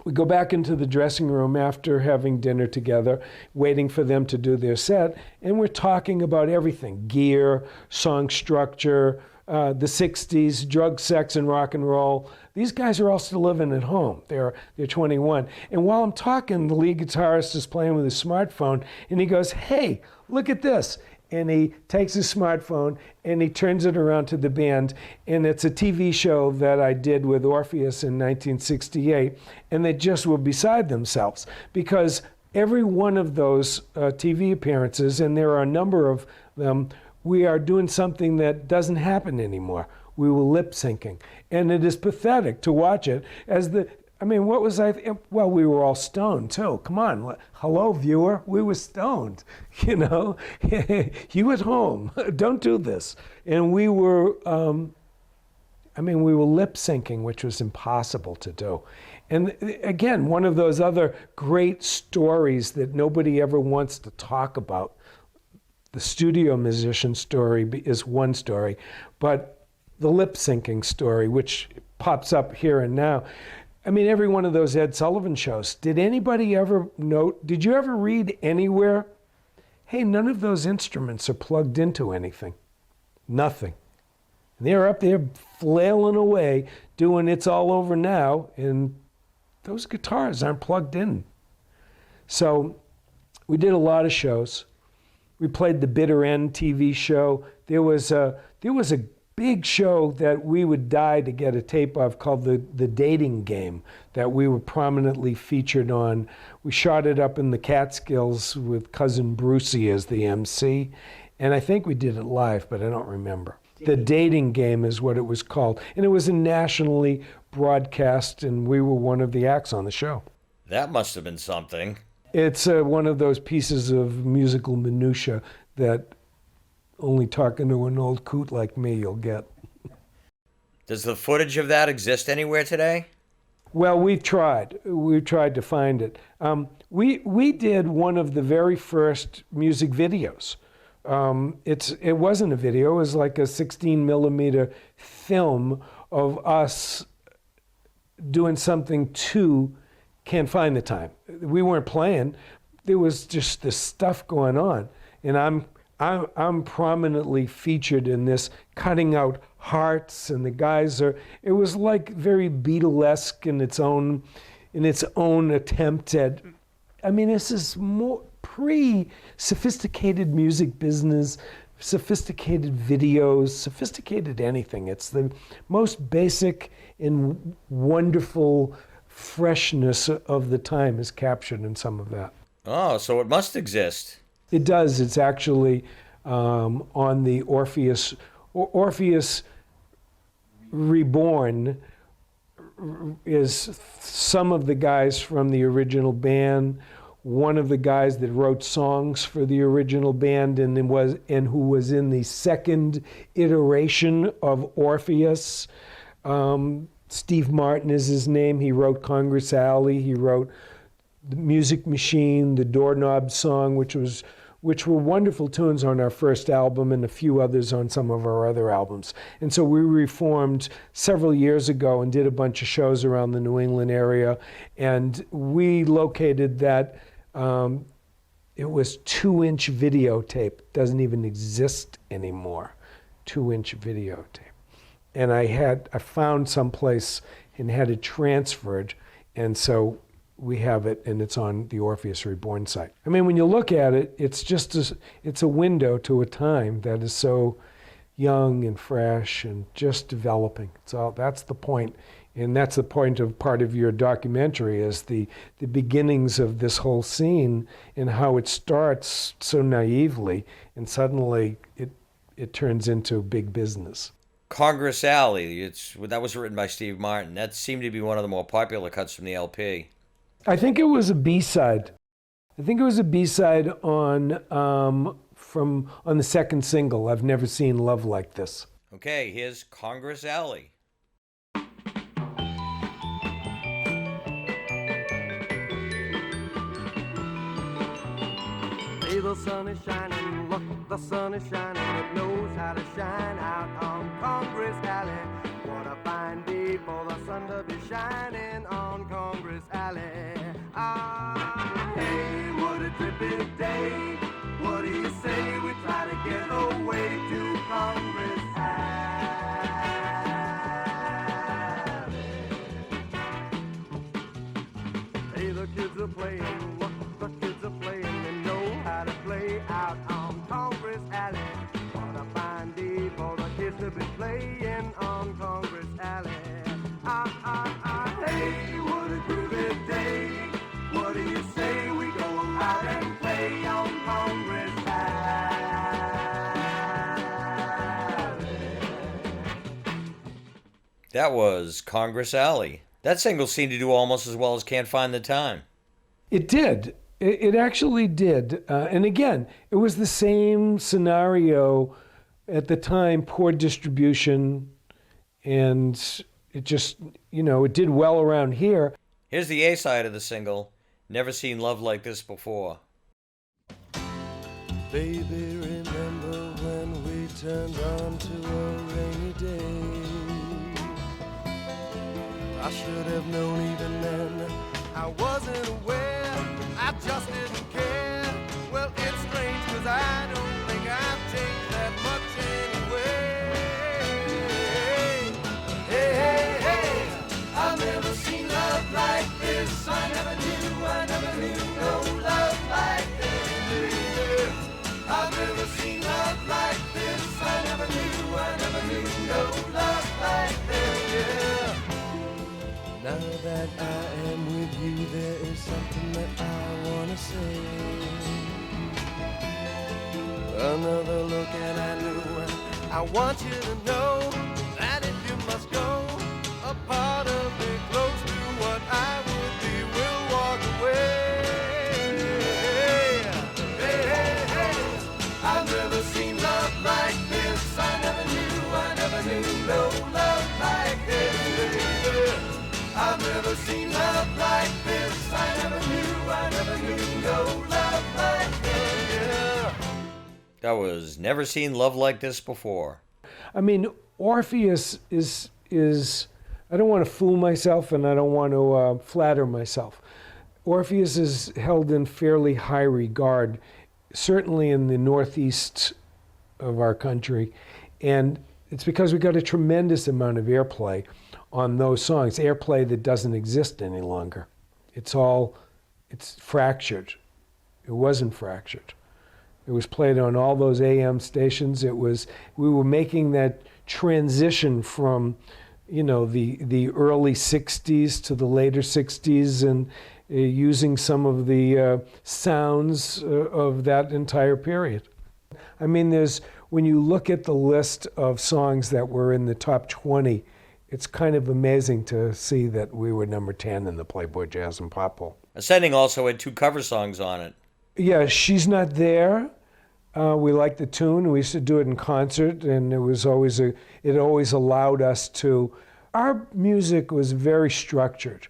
we go back into the dressing room after having dinner together, waiting for them to do their set, and we're talking about everything: gear, song structure, the 60s, drug, sex, and rock and roll. These guys are all still living at home. They're 21. And while I'm talking, the lead guitarist is playing with his smartphone, and he goes, hey, look at this. And he takes his smartphone and he turns it around to the band, and it's a TV show that I did with Orpheus in 1968, and they just were beside themselves because every one of those TV appearances, and there are a number of them, we are doing something that doesn't happen anymore. We were lip syncing, and it is pathetic to watch it what was I? Well, we were all stoned too. Come on, hello, viewer. We were stoned. You at home, don't do this. And we were, we were lip syncing, which was impossible to do. And again, one of those other great stories that nobody ever wants to talk about. The studio musician story is one story, but the lip syncing story, which pops up here and now. Every one of those Ed Sullivan shows. Did anybody ever note, did you ever read anywhere, hey, none of those instruments are plugged into anything? Nothing. And they're up there flailing away, doing It's All Over Now, and those guitars aren't plugged in. So we did a lot of shows. We played the Bitter End TV show. There was a big show that we would die to get a tape of called the Dating Game that we were prominently featured on. We shot it up in the Catskills with Cousin Brucey as the MC, and I think we did it live, but I don't remember. The Dating Game is what it was called, and it was a nationally broadcast, and we were one of the acts on the show. That must have been something. It's one of those pieces of musical minutia that only talking to an old coot like me you'll get. Does the footage of that exist anywhere today? Well, we've tried. We've tried to find it. We did one of the very first music videos. It wasn't a video. It was like a 16 millimeter film of us doing something to Can't Find the Time. We weren't playing. There was just this stuff going on, and I'm prominently featured in this, cutting out hearts, and the guys are. It was like very Beatlesque in its own attempt at. This is more pre-sophisticated music business, sophisticated videos, sophisticated anything. It's the most basic and wonderful freshness of the time is captured in some of that. Oh, so it must exist. It does. It's actually on the Orpheus Reborn is some of the guys from the original band, one of the guys that wrote songs for the original band and who was in the second iteration of Orpheus. Steve Martin is his name. He wrote Congress Alley. He wrote The Music Machine, the Doorknob Song, which were wonderful tunes on our first album and a few others on some of our other albums. And so we reformed several years ago and did a bunch of shows around the New England area. And we located that, it was 2-inch videotape. Doesn't even exist anymore, 2-inch videotape. And I found someplace and had it transferred. And so we have it, and it's on the Orpheus Reborn site. I mean, when you look at it, it's a window to a time that is so young and fresh and just developing. So that's the point, and that's the point of part of your documentary is the beginnings of this whole scene and how it starts so naively, and suddenly it turns into big business. Congress Alley, that was written by Steve Martin. That seemed to be one of the more popular cuts from the LP. I think it was a B-side. I think it was a B-side on the second single, I've Never Seen Love Like This. Okay, here's Congress Alley. Hey, the sun is shining, look, the sun is shining. It knows how to shine out on Congress Alley. What a fine day for the sun to be shining on Congress Alley. Ah, hey, what a terrific day. What do you say we try to get away to Congress Alley? Hey, the kids are playing, look, the kids are playing. They know how to play out on Congress Alley. What a fine day for the kids to be playing on Congress Alley. Hey, what a groovy day. What do you say we go out and play on Congress Alley? That was Congress Alley. That single seemed to do almost as well as Can't Find the Time. It did. It actually did. And again, it was the same scenario at the time, poor distribution, and it just, it did well around here. Here's the A-side of the single, Never Seen Love Like This Before. Baby, remember when we turned on to a rainy day? I should have known even then. I wasn't aware, I just didn't care. Well, it's strange, cause I don't think I've changed that much anyway. Hey, I've never seen love like this. I never knew no love like this. I've never seen love like this. I never knew no love like this. Yeah. Now that I am with you, there is something that I wanna say. Another look and I knew I want you to know that if you must go, a part of me close to what I would be will walk away. Hey, I've never seen love like this. I never knew no love like this. I've never seen love like this. I never knew no love like this. Yeah. That was Never Seen Love Like This Before. I mean, Orpheus is I don't want to fool myself and I don't want to flatter myself. Orpheus is held in fairly high regard, certainly in the northeast of our country. And it's because we got a tremendous amount of airplay on those songs, airplay that doesn't exist any longer. It's fractured. It wasn't fractured. It was played on all those AM stations. We were making that transition from, the early 60s to the later 60s, and using some of the sounds of that entire period. I mean, when you look at the list of songs that were in the top 20, it's kind of amazing to see that we were number 10 in the Playboy Jazz and Pop poll. Ascending also had 2 cover songs on it. Yeah, She's Not There. We liked the tune. We used to do it in concert, and it always allowed us to. Our music was very structured.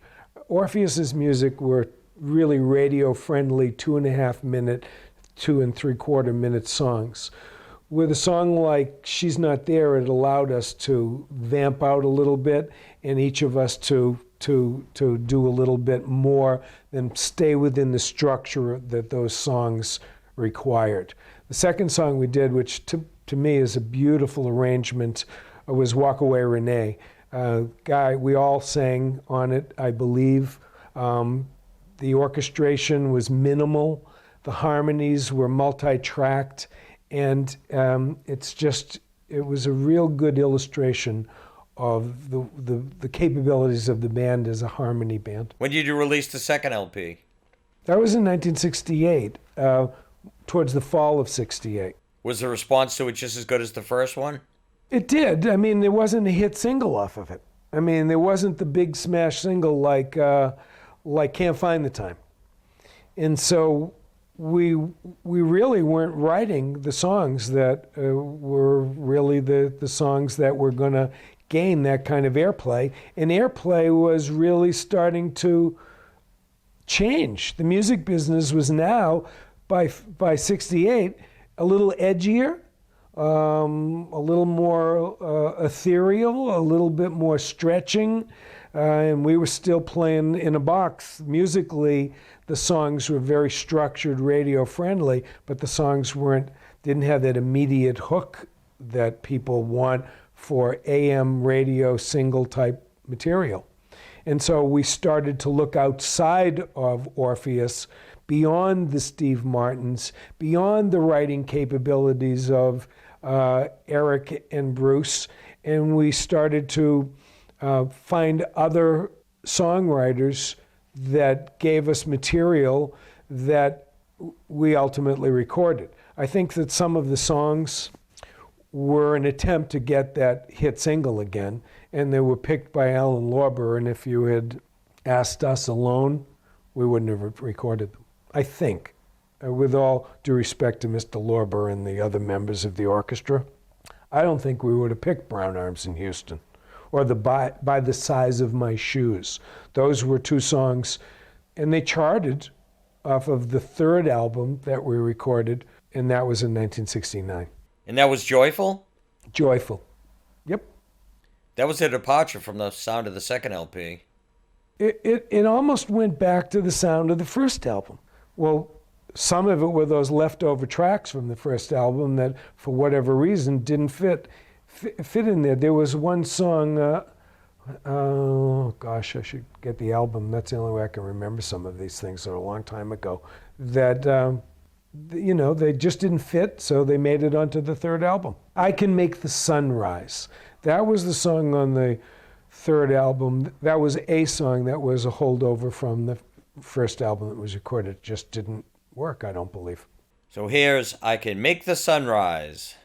Orpheus's music were really radio-friendly, 2.5-minute, 2 3/4-minute songs. With a song like She's Not There, it allowed us to vamp out a little bit, and each of us to do a little bit more than stay within the structure that those songs required. The second song we did, which to me is a beautiful arrangement, was Walk Away Renee. We all sang on it, I believe. The orchestration was minimal. The harmonies were multi-tracked. And it was a real good illustration of the capabilities of the band as a harmony band. When did you release the second LP? That was in 1968, towards the fall of 68. Was the response to it just as good as the first one? It did. I mean, there wasn't a hit single off of it. I mean, there wasn't the big smash single like Can't Find the Time. And so we really weren't writing the songs that were really the songs that were going to gain that kind of airplay. And airplay was really starting to change. The music business was now, by 68, a little edgier, a little more ethereal, a little bit more stretching, and we were still playing in a box. Musically, the songs were very structured, radio-friendly, but the songs didn't have that immediate hook that people want for AM radio single-type material. And so we started to look outside of Orpheus, beyond the Steve Martins, beyond the writing capabilities of Eric and Bruce, and we started to find other songwriters that gave us material that we ultimately recorded. I think that some of the songs were an attempt to get that hit single again, and they were picked by Alan Lorber, and if you had asked us alone, we wouldn't have recorded them. I think, with all due respect to Mr. Lorber and the other members of the orchestra, I don't think we would have picked Brown Arms in Houston or By the Size of My Shoes. Those were 2 songs, and they charted off of the 3rd album that we recorded, and that was in 1969. And that was Joyful? Joyful. Yep. That was a departure from the sound of the second LP. It almost went back to the sound of the first album. Well, some of it were those leftover tracks from the first album that, for whatever reason, didn't fit in there. There was one song, oh gosh, I should get the album. That's the only way I can remember some of these things. They're a long time ago. That, they just didn't fit, so they made it onto the 3rd album. I Can Make the Sun Rise. That was the song on the 3rd album. That was a song that was a holdover from the first album that was recorded. It just didn't work, I don't believe. So here's I Can Make the Sun Rise.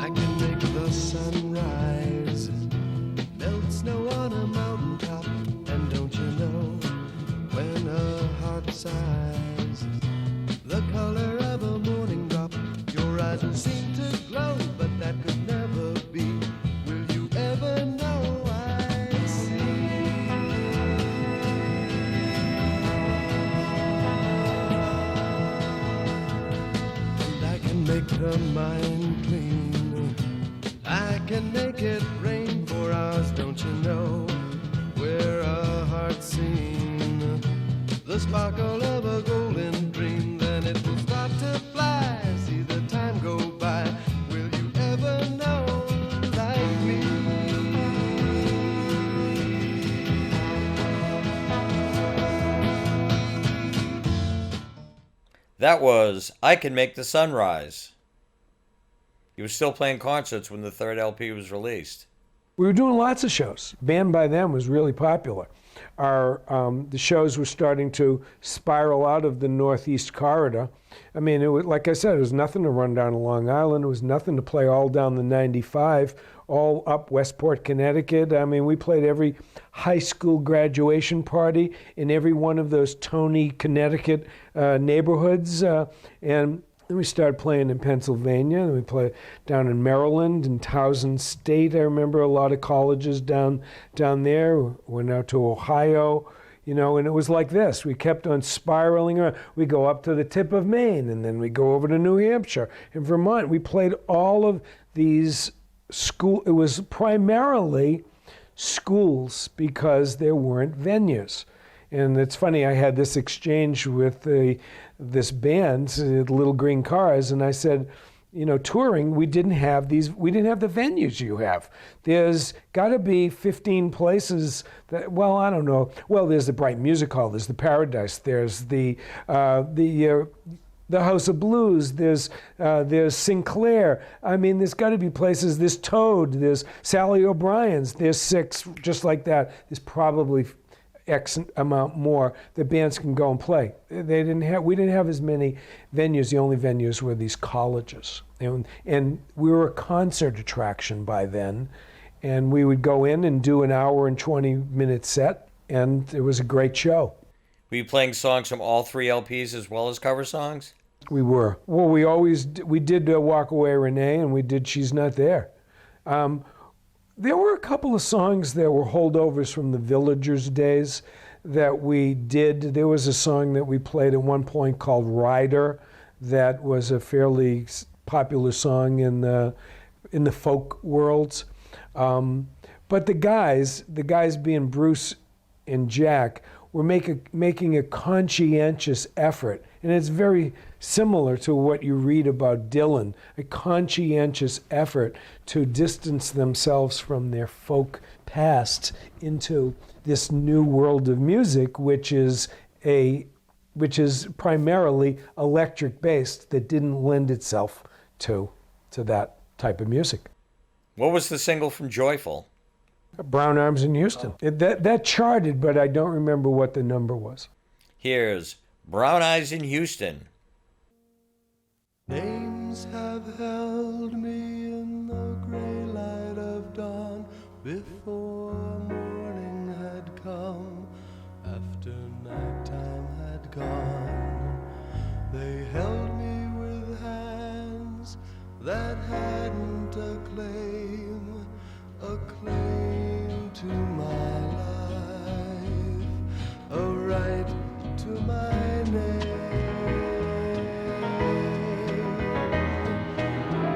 I can make the sun rise, melt snow on a mountaintop, and don't you know, when a heart sighs, the color of a morning drop, your eyes will seem to glow, but that could never be. Will you ever know I see? And I can make the mind clean, I can make it rain for hours, don't you know, where a heart seen the sparkle of a golden dream, then it will start to fly, see the time go by. Will you ever know like me? That was I Can Make the Sun Rise. You were still playing concerts when the third LP was released. We were doing lots of shows. Band by Them was really popular. The shows were starting to spiral out of the Northeast corridor. I mean, it was, like I said, it was nothing to run down to Long Island. It was nothing to play all down the 95, all up Westport, Connecticut. I mean, we played every high school graduation party in every one of those Tony, Connecticut neighborhoods. And then we started playing in Pennsylvania, and we played down in Maryland and Towson State. I remember a lot of colleges down there. Went out to Ohio, and it was like this. We kept on spiraling around. We go up to the tip of Maine, and then we go over to New Hampshire and Vermont. We played all of these schools. It was primarily schools because there weren't venues. And it's funny, I had this exchange with this band, Little Green Cars, and I said, touring, we didn't have the venues you have. There's got to be 15 places that, I don't know. Well, there's the Bright Music Hall, there's the Paradise, there's the House of Blues, there's Sinclair. I mean, there's got to be places, there's Toad, there's Sally O'Brien's, there's 6, just like that. There's probably X amount more that bands can go and play. We didn't have as many venues. The only venues were these colleges. And we were a concert attraction by then. And we would go in and do an hour and 20-minute set, and it was a great show. Were you playing songs from all 3 LPs as well as cover songs? We were. Well, we did Walk Away Renee, and we did She's Not There. There were a couple of songs that were holdovers from the Villagers days that we did. There was a song that we played at one point called Rider that was a fairly popular song in the folk worlds. But the guys being Bruce and Jack, were making a conscientious effort. And it's very similar to what you read about Dylan, a conscientious effort to distance themselves from their folk past into this new world of music, which is primarily electric based, that didn't lend itself to that type of music. What was the single from Joyful? Brown Arms in Houston. That charted, but I don't remember what the number was. Here's Brown Eyes in Houston. Names have held me in the gray light of dawn before morning had come, after nighttime had gone. They held me with hands that hadn't a claim to my life, a right to my name.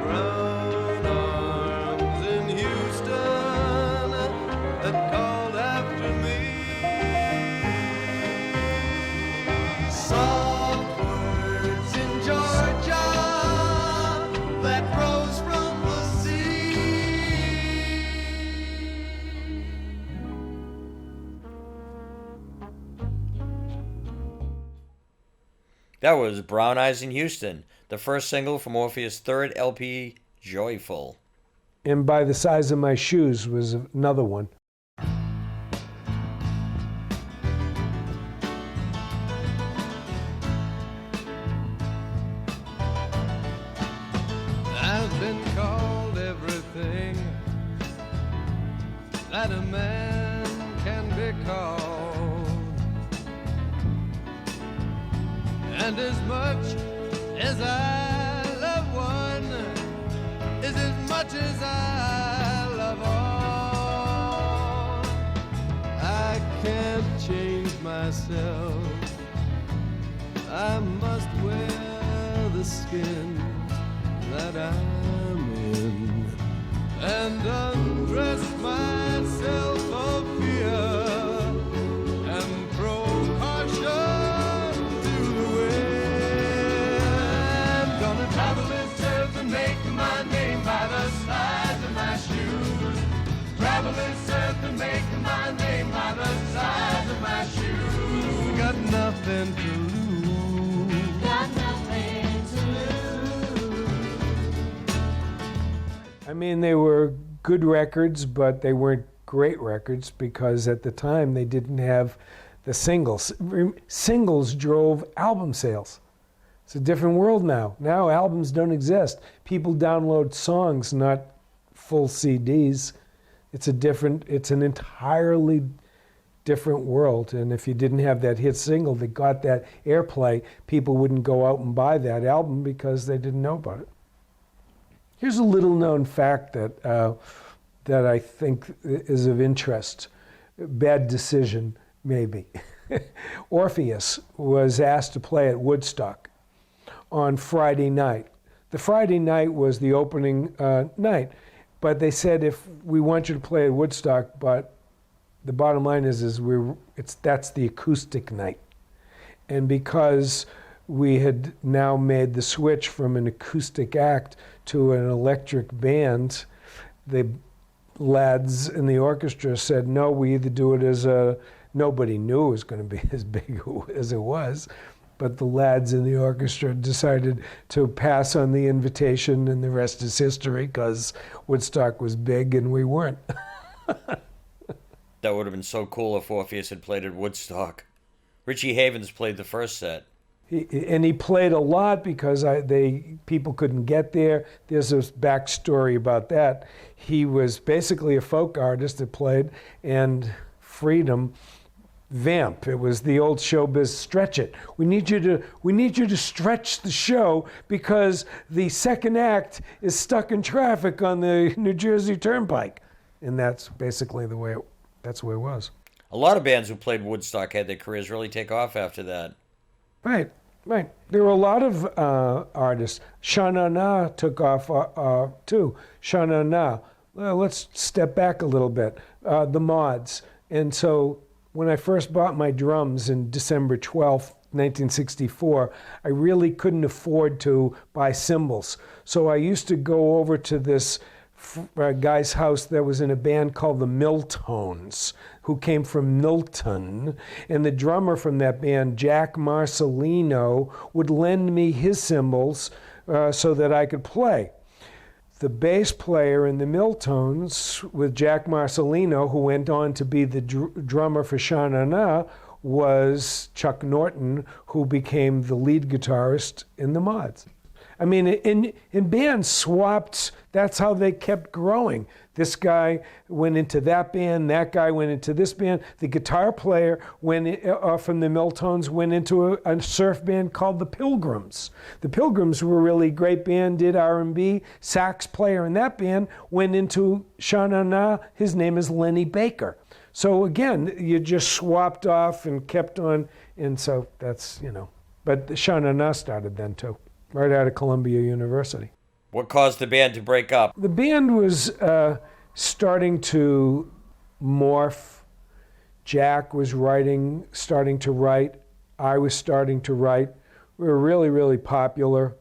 Brown arms in Houston that called after me, soft words in Georgia that rose from the sea. That was Brown Eyes in Houston, the first single from Orpheus' third LP, Joyful. And By the Size of My Shoes was another one. I've been called everything that a man can be called, and as much as I love one is as much as I love all. I can't change myself, I must wear the skin that I'm in, and undress myself for fear, and throw caution to the wind. I'm gonna travel this earth and make my name by the size of my shoes. Travel this earth and make my name by the size of my shoes. Got nothing to lose. Got nothing. I mean, they were good records, but they weren't great records because at the time they didn't have the singles. Singles drove album sales. It's a different world now. Now albums don't exist. People download songs, not full CDs. It's an entirely different world. And if you didn't have that hit single that got that airplay, people wouldn't go out and buy that album because they didn't know about it. Here's a little known fact that I think is of interest. Bad decision, maybe. Orpheus was asked to play at Woodstock on Friday night. The Friday night was the opening night, but they said, if we want you to play at Woodstock, but the bottom line is that's the acoustic night. And because we had now made the switch from an acoustic act to an electric band, the lads in the orchestra said, no, we either do it as nobody knew it was going to be as big as it was, but the lads in the orchestra decided to pass on the invitation, and the rest is history, because Woodstock was big and we weren't. That would have been so cool if Orpheus had played at Woodstock. Richie Havens played the first set. He played a lot because people couldn't get there. There's a backstory about that. He was basically a folk artist that played, and Freedom vamp. It was the old showbiz stretch it. We need you to stretch the show because the second act is stuck in traffic on the New Jersey Turnpike. And that's basically the way it was. A lot of bands who played Woodstock had their careers really take off after that. Right. There were a lot of artists. Sha Na Na took off too. Sha Na Na. Let's step back a little bit. The Mods. And so when I first bought my drums in December 12th, 1964, I really couldn't afford to buy cymbals. So I used to go over to this guy's house that was in a band called the Milltones, who came from Milton, and the drummer from that band, Jack Marcelino, would lend me his cymbals so that I could play. The bass player in the Milltones with Jack Marcelino, who went on to be the drummer for Sha Na Na, was Chuck Norton, who became the lead guitarist in the Mods. I mean, in bands swapped, that's how they kept growing. This guy went into that band, that guy went into this band. The guitar player from the Milltones went into a surf band called the Pilgrims. The Pilgrims were a really great band, did R&B. Sax player in that band went into Sha Na Na. His name is Lenny Baker. So again, you just swapped off and kept on, and so that's, But the Sha Na Na started then too, right out of Columbia University. What caused the band to break up? The band was starting to morph. Jack was starting to write. I was starting to write. We were really, really popular.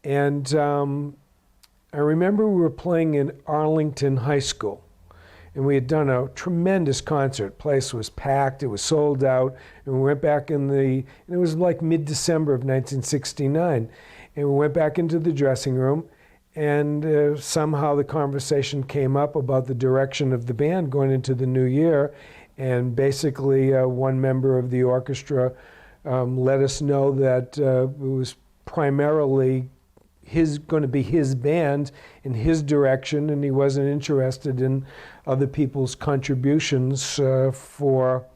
And I remember we were playing in Arlington High School. And we had done a tremendous concert. Place was packed, it was sold out. And we went back and it was like mid-December of 1969. And we went back into the dressing room, and somehow the conversation came up about the direction of the band going into the new year. And basically, one member of the orchestra let us know that it was primarily going to be his band in his direction, and he wasn't interested in other people's contributions for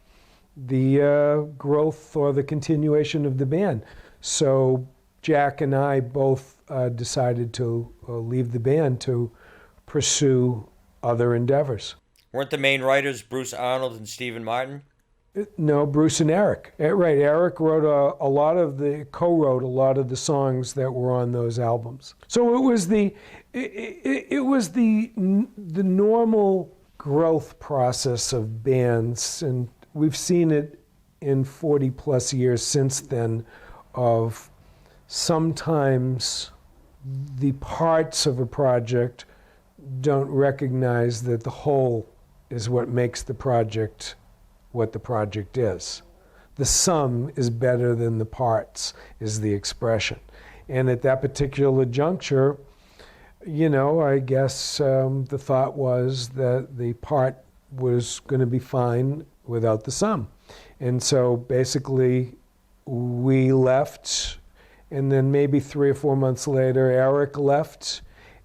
the growth or the continuation of the band. So Jack and I both decided to leave the band to pursue other endeavors. Weren't the main writers Bruce Arnold and Stephen Martin? No, Bruce and Eric. Right, Eric wrote co-wrote a lot of the songs that were on those albums. So it was the normal growth process of bands, and we've seen it in 40 plus years since then, of sometimes the parts of a project don't recognize that the whole is what makes the project what the project is. The sum is better than the parts, is the expression. And at that particular juncture, I guess the thought was that the part was going to be fine without the sum. And so basically we left, and then maybe 3 or 4 months later, Eric left,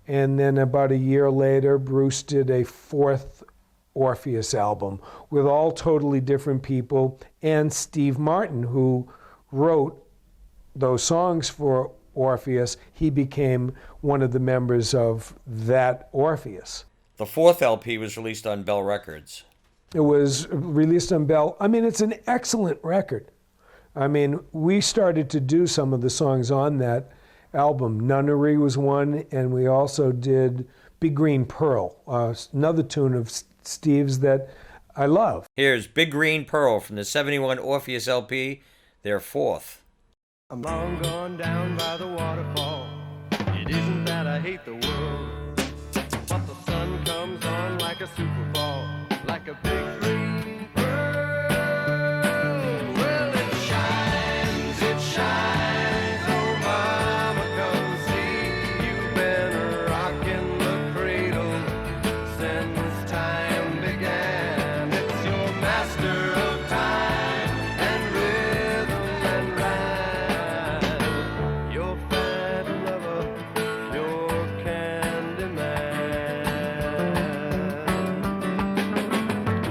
and then about a year later, Bruce did a fourth Orpheus album with all totally different people, and Steve Martin, who wrote those songs for Orpheus, he became one of the members of that Orpheus. The fourth LP was released on Bell Records. It was released on Bell. I mean, it's an excellent record. I mean, we started to do some of the songs on that album. Nunnery was one, and we also did Big Green Pearl, another tune of Steve's that I love. Here's Big Green Pearl from the 71 Orpheus LP, their fourth. I'm long gone down by the waterfall. It isn't that I hate the world, but the sun comes on like a super ball, like a big green pearl. Well, it shines, oh mama, come see. You've been rocking the cradle since time began. It's your master of time and rhythm and rhyme. Your fat lover, your candy man.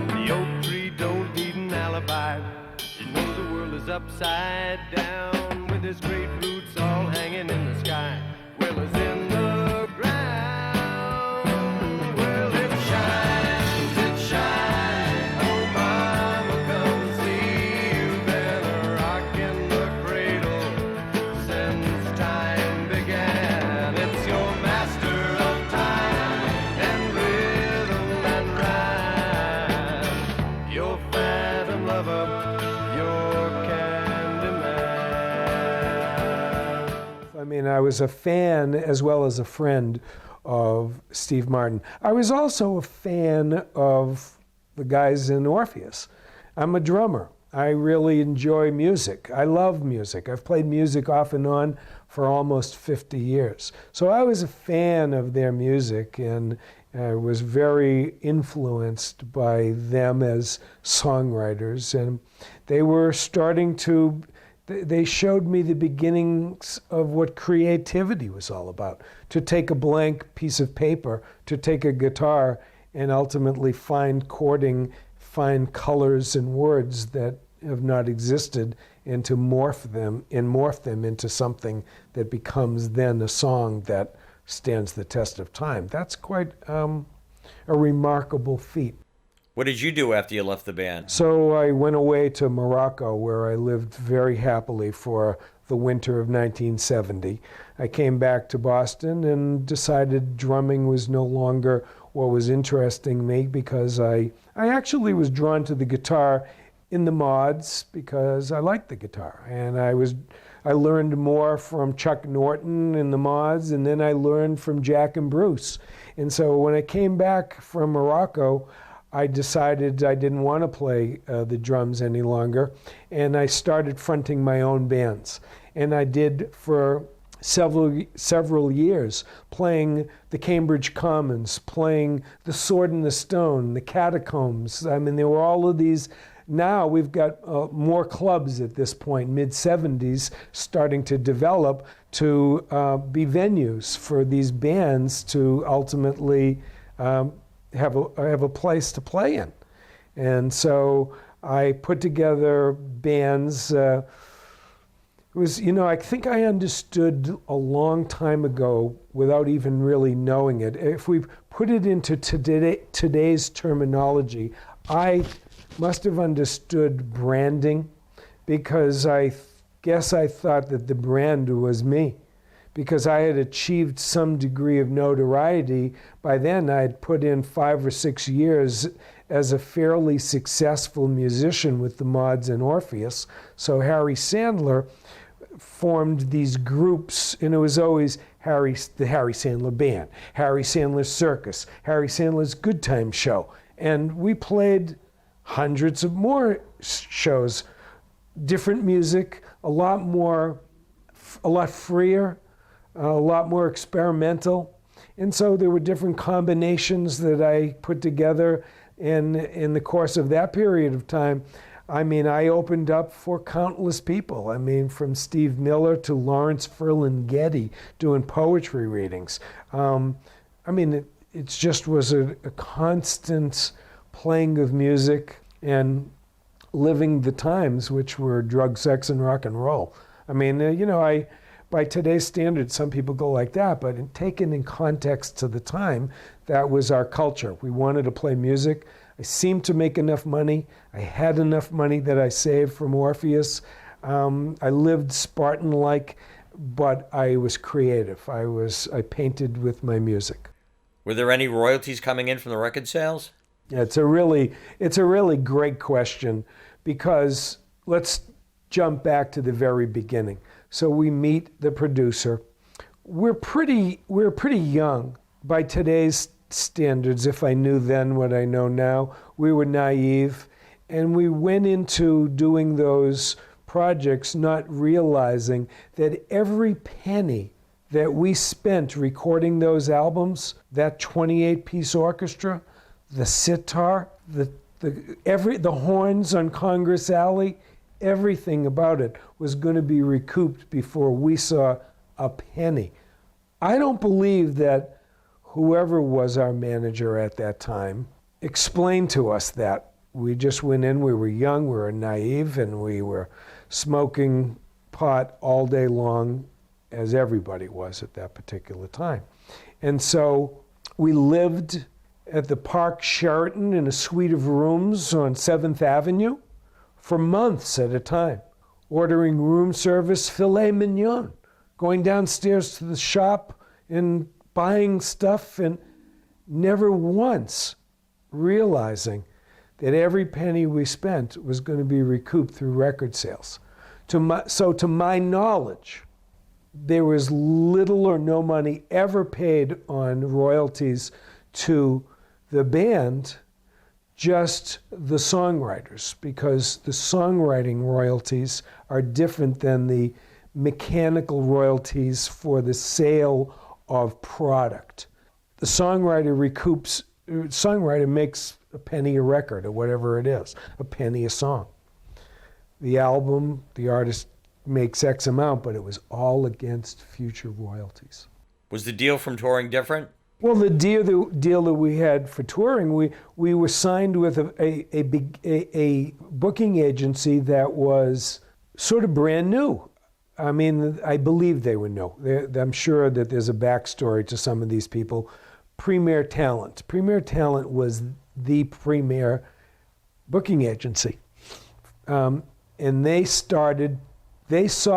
The oak tree don't need an alibi. You know the world is upside down, with its great roots all hanging in the sky. Well, it's in the ground. Well, it shines, oh mama, come see. You've been rocking the cradle since time began. It's your master of time and rhythm and rhyme. Your phantom lover, your candy man. I mean, I was a fan as well as a friend of Steve Martin. I was also a fan of the guys in Orpheus. I'm a drummer. I really enjoy music. I love music. I've played music off and on for almost 50 years. So I was a fan of their music, and I was very influenced by them as songwriters. And they were starting to, they showed me the beginnings of what creativity was all about. To take a blank piece of paper, to take a guitar, and ultimately find chording, find colors and words that have not existed, and to morph them into something that becomes then a song that stands the test of time. That's quite a remarkable feat. What did you do after you left the band? So I went away to Morocco, where I lived very happily for the winter of 1970. I came back to Boston and decided drumming was no longer what was interesting me, because I actually was drawn to the guitar in the mods because I liked the guitar. And I learned more from Chuck Norton in the mods, and then I learned from Jack and Bruce. And so when I came back from Morocco, I decided I didn't want to play the drums any longer, and I started fronting my own bands. And I did for several years, playing the Cambridge Commons, playing the Sword and the Stone, the Catacombs. I mean, there were all of these. Now we've got more clubs at this point, mid-70s, starting to develop to be venues for these bands to ultimately have a place to play in. And so I put together bands. It was, I think I understood a long time ago, without even really knowing it. If we put it into today's terminology, I must have understood branding, because I guess I thought that the brand was me, because I had achieved some degree of notoriety. By then, I had put in 5 or 6 years as a fairly successful musician with the Mods and Orpheus. So Harry Sandler formed these groups, and it was always the Harry Sandler Band, Harry Sandler's Circus, Harry Sandler's Good Time Show. And we played hundreds of more shows, different music, a lot freer, a lot more experimental. And so there were different combinations that I put together. And in the course of that period of time, I mean, I opened up for countless people. I mean, from Steve Miller to Lawrence Ferlinghetti doing poetry readings. I mean, it just was a constant playing of music and living the times, which were drug, sex, and rock and roll. I mean, by today's standards, some people go like that, but taken in context to the time, that was our culture. We wanted to play music. I seemed to make enough money. I had enough money that I saved from Orpheus. I lived Spartan-like, but I was creative. I painted with my music. Were there any royalties coming in from the record sales? Yeah, it's a really great question, because let's jump back to the very beginning. So we meet the producer. We're pretty young by today's standards. If I knew then what I know now, we were naive, and we went into doing those projects not realizing that every penny that we spent recording those albums, that 28-piece orchestra, the sitar, the horns on Congress Alley, everything about it was going to be recouped before we saw a penny. I don't believe that whoever was our manager at that time explained to us that. We just went in, we were young, we were naive, and we were smoking pot all day long, as everybody was at that particular time. And so we lived at the Park Sheraton in a suite of rooms on 7th Avenue for months at a time, ordering room service filet mignon, going downstairs to the shop and buying stuff, and never once realizing that every penny we spent was going to be recouped through record sales. To my knowledge, there was little or no money ever paid on royalties to the band, just the songwriters, because the songwriting royalties are different than the mechanical royalties for the sale of product. The songwriter makes a penny a record or whatever it is, a penny a song. The album, the artist makes X amount, but it was all against future royalties. Was the deal from touring different? Well, the deal that we had for touring, we were signed with a booking agency that was sort of brand new. I mean, I believe they were new. I'm sure that there's a backstory to some of these people. Premier Talent. Premier Talent was the premier booking agency. And they saw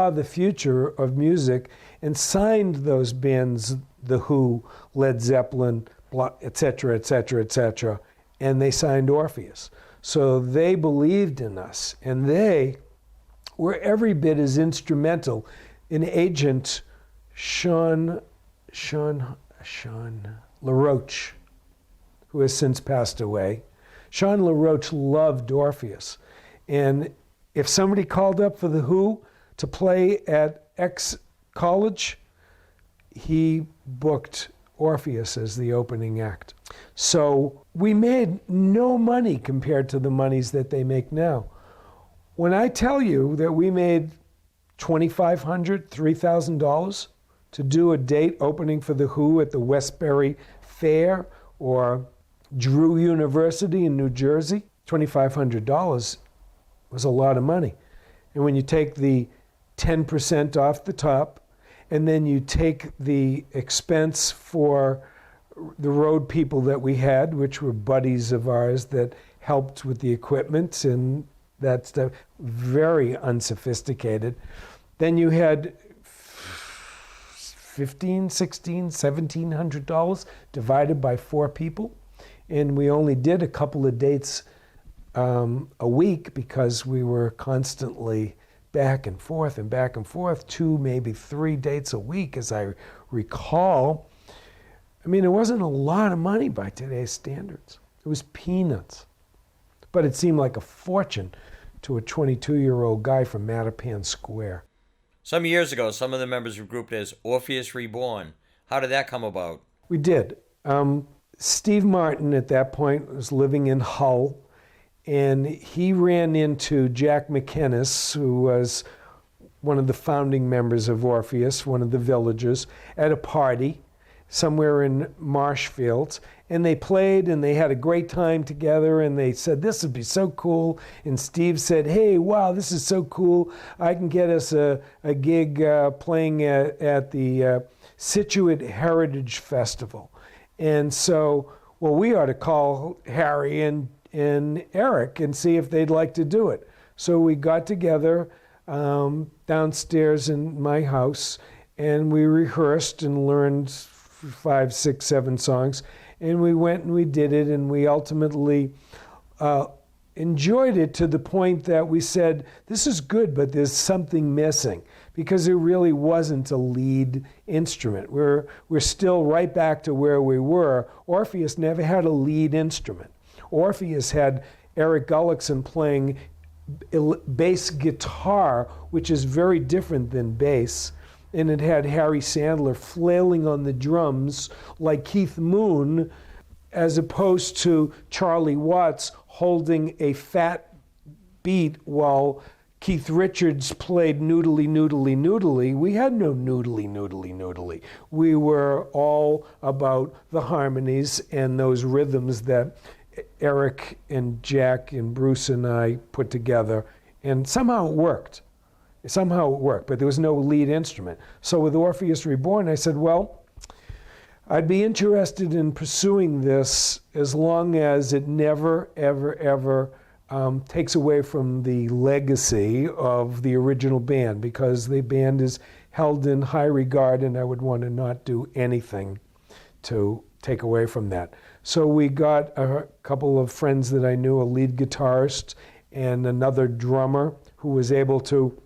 the future of music and signed those bands, The Who, Led Zeppelin, et cetera, et cetera, et cetera, and they signed Orpheus. So they believed in us, and they were every bit as instrumental. An agent, Sean LaRoche, who has since passed away. Sean LaRoche loved Orpheus. And if somebody called up for The Who to play at X college, he booked Orpheus as the opening act. So we made no money compared to the monies that they make now. When I tell you that we made $2,500, $3,000 to do a date opening for The Who at the Westbury Fair or Drew University in New Jersey, $2,500 was a lot of money. And when you take the 10% off the top, and then you take the expense for the road people that we had, which were buddies of ours that helped with the equipment and that stuff, very unsophisticated. Then you had $1,500, $1,600, $1,700 divided by 4 people. And we only did a couple of dates a week because we were constantly back and forth, 2, maybe 3 dates a week, as I recall. I mean, it wasn't a lot of money by today's standards. It was peanuts. But it seemed like a fortune to a 22-year-old guy from Mattapan Square. Some years ago, some of the members were grouped as Orpheus Reborn. How did that come about? We did. Steve Martin at that point was living in Hull, and he ran into Jack McInnes, who was one of the founding members of Orpheus, one of the villagers, at a party somewhere in Marshfields. And they played and they had a great time together, and they said, this would be so cool. And Steve said, hey, wow, this is so cool. I can get us a gig playing at the Situate Heritage Festival. And so, well, we ought to call Harry and Eric and see if they'd like to do it. So we got together downstairs in my house, and we rehearsed and learned 5, 6, 7 songs. And we went and we did it, and we ultimately enjoyed it to the point that we said, this is good, but there's something missing, because there really wasn't a lead instrument. We're still right back to where we were. Orpheus never had a lead instrument. Orpheus had Eric Gullickson playing bass guitar, which is very different than bass. And it had Harry Sandler flailing on the drums like Keith Moon, as opposed to Charlie Watts holding a fat beat while Keith Richards played noodly, noodly, noodly. We had no noodly, noodly, noodly. We were all about the harmonies and those rhythms that Eric and Jack and Bruce and I put together. And somehow it worked. But there was no lead instrument. So with Orpheus Reborn, I said, well, I'd be interested in pursuing this as long as it never, ever, ever takes away from the legacy of the original band, because the band is held in high regard, and I would want to not do anything to take away from that. So we got a couple of friends that I knew, a lead guitarist and another drummer who was able to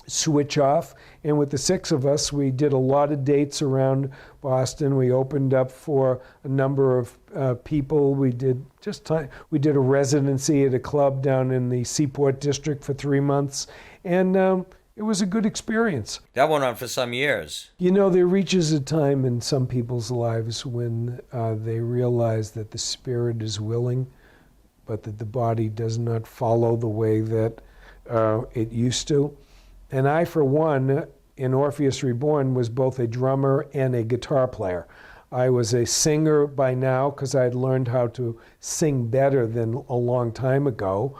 switch off. And with the 6 of us, we did a lot of dates around Boston. We opened up for a number of people. We did a residency at a club down in the Seaport District for 3 months. And it was a good experience. That went on for some years. You know, there reaches a time in some people's lives when they realize that the spirit is willing, but that the body does not follow the way that it used to. And I, for one, in Orpheus Reborn, was both a drummer and a guitar player. I was a singer by now because I had learned how to sing better than a long time ago.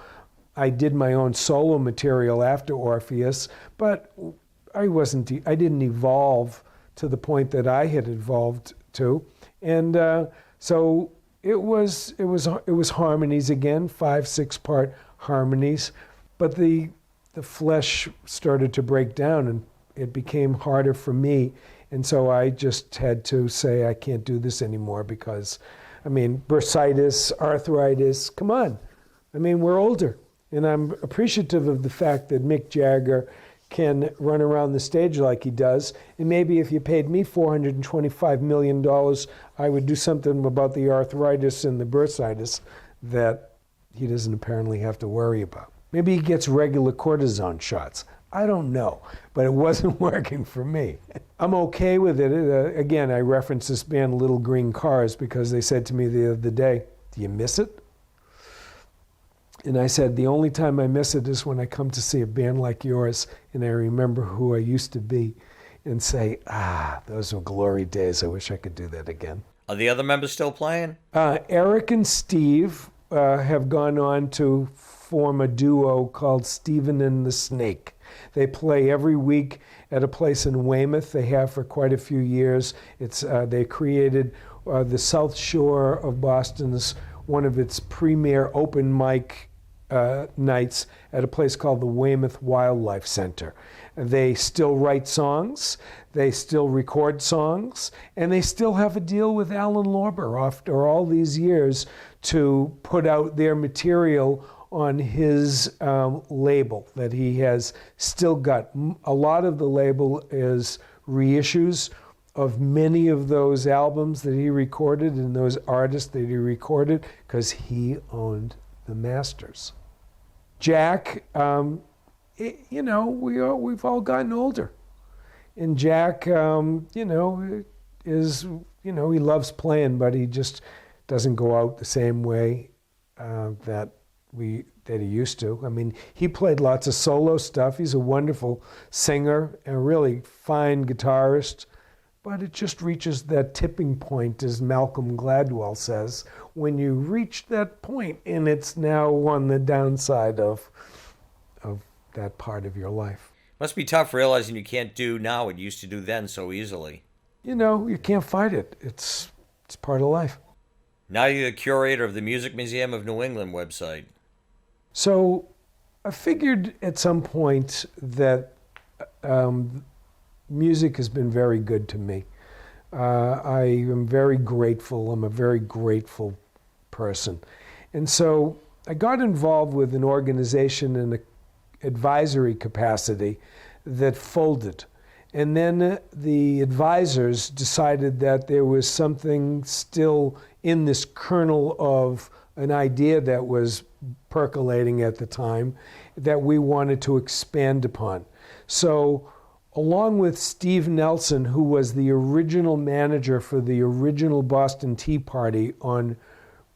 I did my own solo material after Orpheus, but I didn't evolve to the point that I had evolved to. And so it was harmonies again, 5, 6-part harmonies, but the flesh started to break down, and it became harder for me. And so I just had to say, I can't do this anymore, because, bursitis, arthritis, come on. We're older. And I'm appreciative of the fact that Mick Jagger can run around the stage like he does. And maybe if you paid me $425 million, I would do something about the arthritis and the bursitis that he doesn't apparently have to worry about. Maybe he gets regular cortisone shots. I don't know, but it wasn't working for me. I'm okay with it. Again, I reference this band Little Green Cars because they said to me the other day, do you miss it? And I said, the only time I miss it is when I come to see a band like yours and I remember who I used to be and say, those were glory days. I wish I could do that again. Are the other members still playing? Eric and Steve have gone on to form a duo called Stephen and the Snake. They play every week at a place in Weymouth. They have for quite a few years. They created the South Shore of Boston's one of its premier open mic nights at a place called the Weymouth Wildlife Center. They still write songs, they still record songs, and they still have a deal with Alan Lorber after all these years to put out their material on his label that he has still got. A lot of the label is reissues of many of those albums that he recorded and those artists that he recorded because he owned the masters. Jack, we've all gotten older. And Jack, is, he loves playing, but he just doesn't go out the same way that he used to. I mean, he played lots of solo stuff. He's a wonderful singer and a really fine guitarist, but it just reaches that tipping point, as Malcolm Gladwell says, when you reach that point, and it's now on the downside of that part of your life. Must be tough realizing you can't do now what you used to do then so easily. You can't fight it. It's part of life. Now you're the curator of the Music Museum of New England website. So I figured at some point that music has been very good to me. I am very grateful. I'm a very grateful person. And so I got involved with an organization in an advisory capacity that folded. And then the advisors decided that there was something still in this kernel of an idea that was percolating at the time that we wanted to expand upon. So along with Steve Nelson, who was the original manager for the original Boston Tea Party on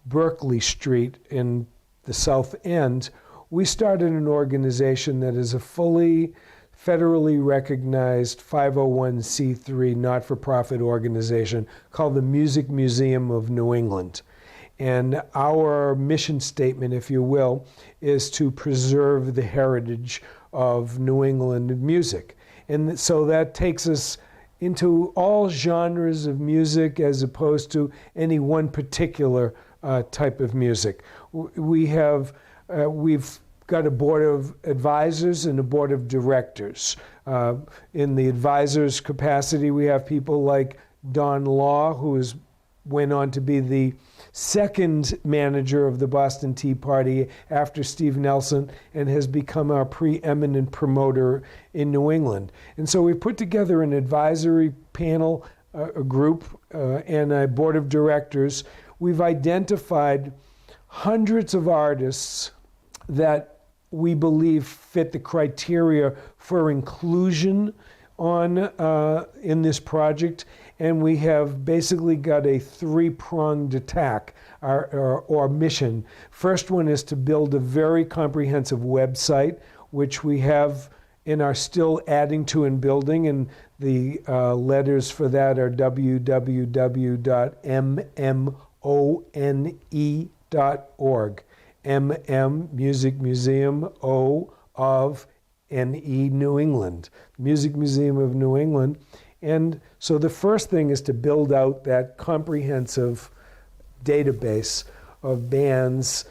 Berkeley Street in the South End, we started an organization that is a fully federally recognized 501c3 not-for-profit organization called the Music Museum of New England. And our mission statement, if you will, is to preserve the heritage of New England music. And so that takes us into all genres of music as opposed to any one particular type of music. We've got a board of advisors and a board of directors. In the advisors capacity, we have people like Don Law, who went on to be the second manager of the Boston Tea Party after Steve Nelson and has become our preeminent promoter in New England. And so we put together an advisory panel, a group, and a board of directors. We've identified hundreds of artists that we believe fit the criteria for inclusion in this project, and we have basically got a three-pronged attack or mission. First one is to build a very comprehensive website, which we have and are still adding to and building, and the letters for that are www.mmone.org. Music Museum of NE New England, Music Museum of New England. And so the first thing is to build out that comprehensive database of bands,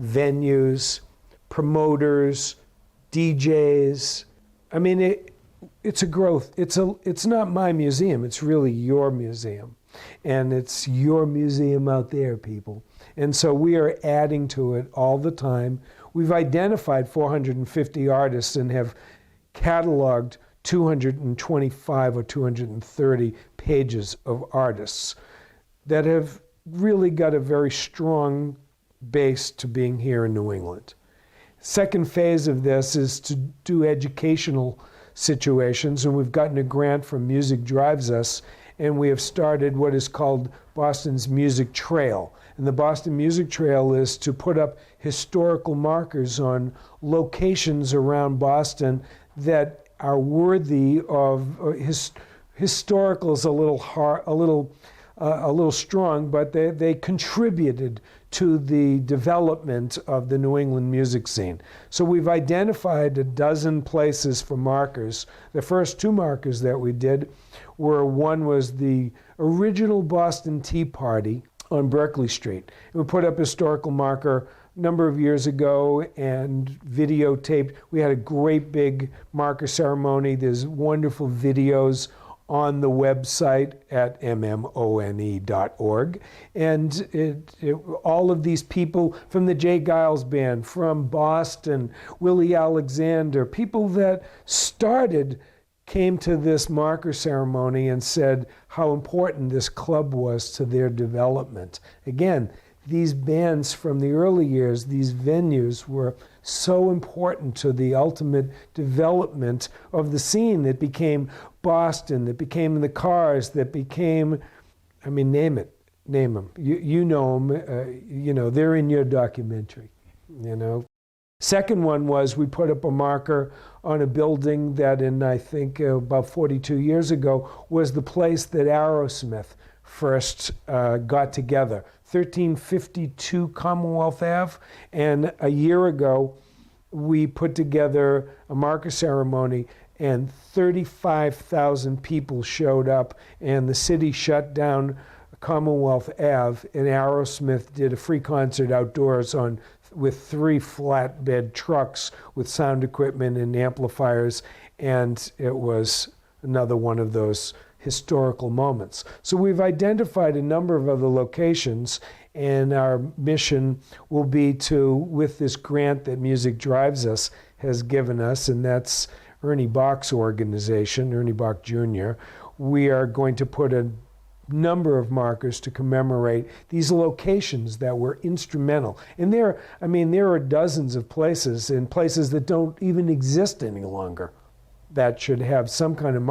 venues, promoters, DJs. I mean, it's a growth. It's not my museum. It's really your museum. And it's your museum out there, people. And so we are adding to it all the time. We've identified 450 artists and have cataloged 225 or 230 pages of artists that have really got a very strong base to being here in New England. Second phase of this is to do educational situations, and we've gotten a grant from Music Drives Us, and we have started what is called Boston's Music Trail. And the Boston Music Trail is to put up historical markers on locations around Boston that are worthy of historical is a little strong, but they contributed to the development of the New England music scene. So we've identified a dozen places for markers. The first two markers that we did were, one was the original Boston Tea Party on Berkeley Street. And we put up a historical marker a number of years ago and videotaped. We had a great big marker ceremony. There's wonderful videos on the website at mmone.org. And all of these people from the Jay Giles Band, from Boston, Willie Alexander, people that started came to this marker ceremony and said how important this club was to their development. Again, these bands from the early years, these venues were so important to the ultimate development of the scene that became Boston, that became the Cars, that became I mean, name them. You know them. They're in your documentary. Second one was we put up a marker on a building that I think about 42 years ago was the place that Aerosmith first got together. 1352 Commonwealth Ave. And a year ago, we put together a marker ceremony and 35,000 people showed up and the city shut down Commonwealth Ave and Aerosmith did a free concert outdoors with 3 flatbed trucks with sound equipment and amplifiers, and it was another one of those historical moments. So we've identified a number of other locations, and our mission will be to, with this grant that Music Drives Us has given us, and that's Ernie Bach's organization, Ernie Bach Jr., we are going to put a number of markers to commemorate these locations that were instrumental. And there are dozens of places, and places that don't even exist any longer, that should have some kind of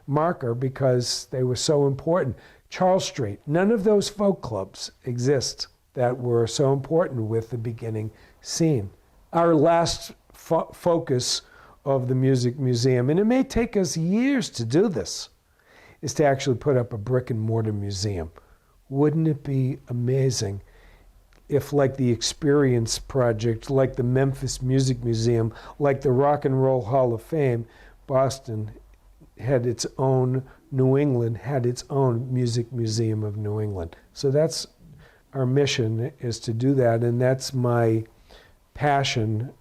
marker because they were so important. Charles Street, none of those folk clubs exist that were so important with the beginning scene. Our last focus of the Music Museum, and it may take us years to do this, is to actually put up a brick and mortar museum. Wouldn't it be amazing if, like the Experience Project, like the Memphis Music Museum, like the Rock and Roll Hall of Fame, Boston had its own, New England had its own Music Museum of New England. So that's our mission, is to do that, and that's my passion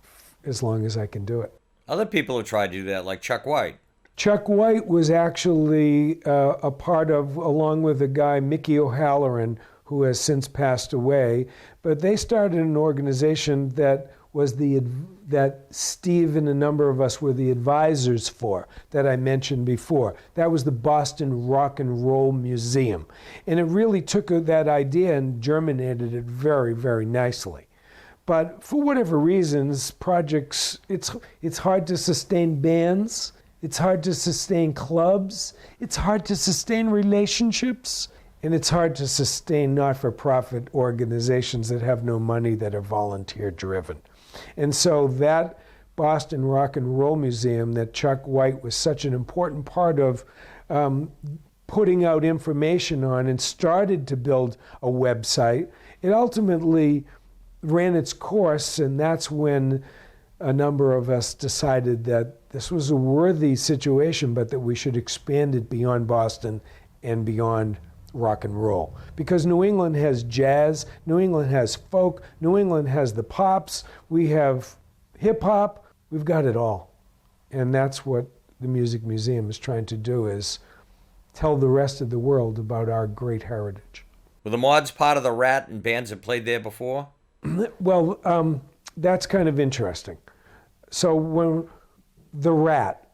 as long as I can do it. Other people have tried to do that, like Chuck White. Chuck White was actually a part of, along with a guy, Mickey O'Halloran, who has since passed away, but they started an organization that was that Steve and a number of us were the advisors for, that I mentioned before. That was the Boston Rock and Roll Museum. And it really took that idea and germinated it very, very nicely. But for whatever reasons, projects, it's hard to sustain bands. It's hard to sustain clubs, it's hard to sustain relationships, and it's hard to sustain not-for-profit organizations that have no money, that are volunteer-driven. And so that Boston Rock and Roll Museum that Chuck White was such an important part of putting out information on and started to build a website, it ultimately ran its course, and that's when a number of us decided that this was a worthy situation, but that we should expand it beyond Boston and beyond rock and roll. Because New England has jazz, New England has folk, New England has the pops, we have hip hop, we've got it all. And that's what the Music Museum is trying to do, is tell the rest of the world about our great heritage. Were the Mods part of the Rat and bands that played there before? Well, that's kind of interesting. So when the Rat,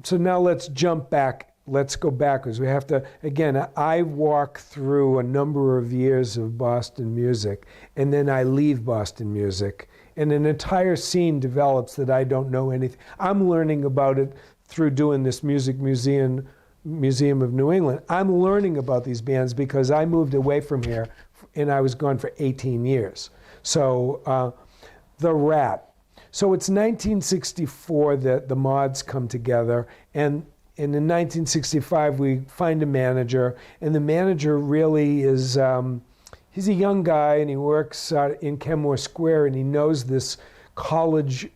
so now let's jump back, let's go backwards. We have to, again, I walk through a number of years of Boston music, and then I leave Boston music, and an entire scene develops that I don't know anything. I'm learning about it through doing this Music Museum of New England. I'm learning about these bands because I moved away from here, and I was gone for 18 years. So the Rat. So it's 1964 that the Mods come together, and in 1965 we find a manager, and the manager really is, he's a young guy, and he works in Kenmore Square, and he knows this college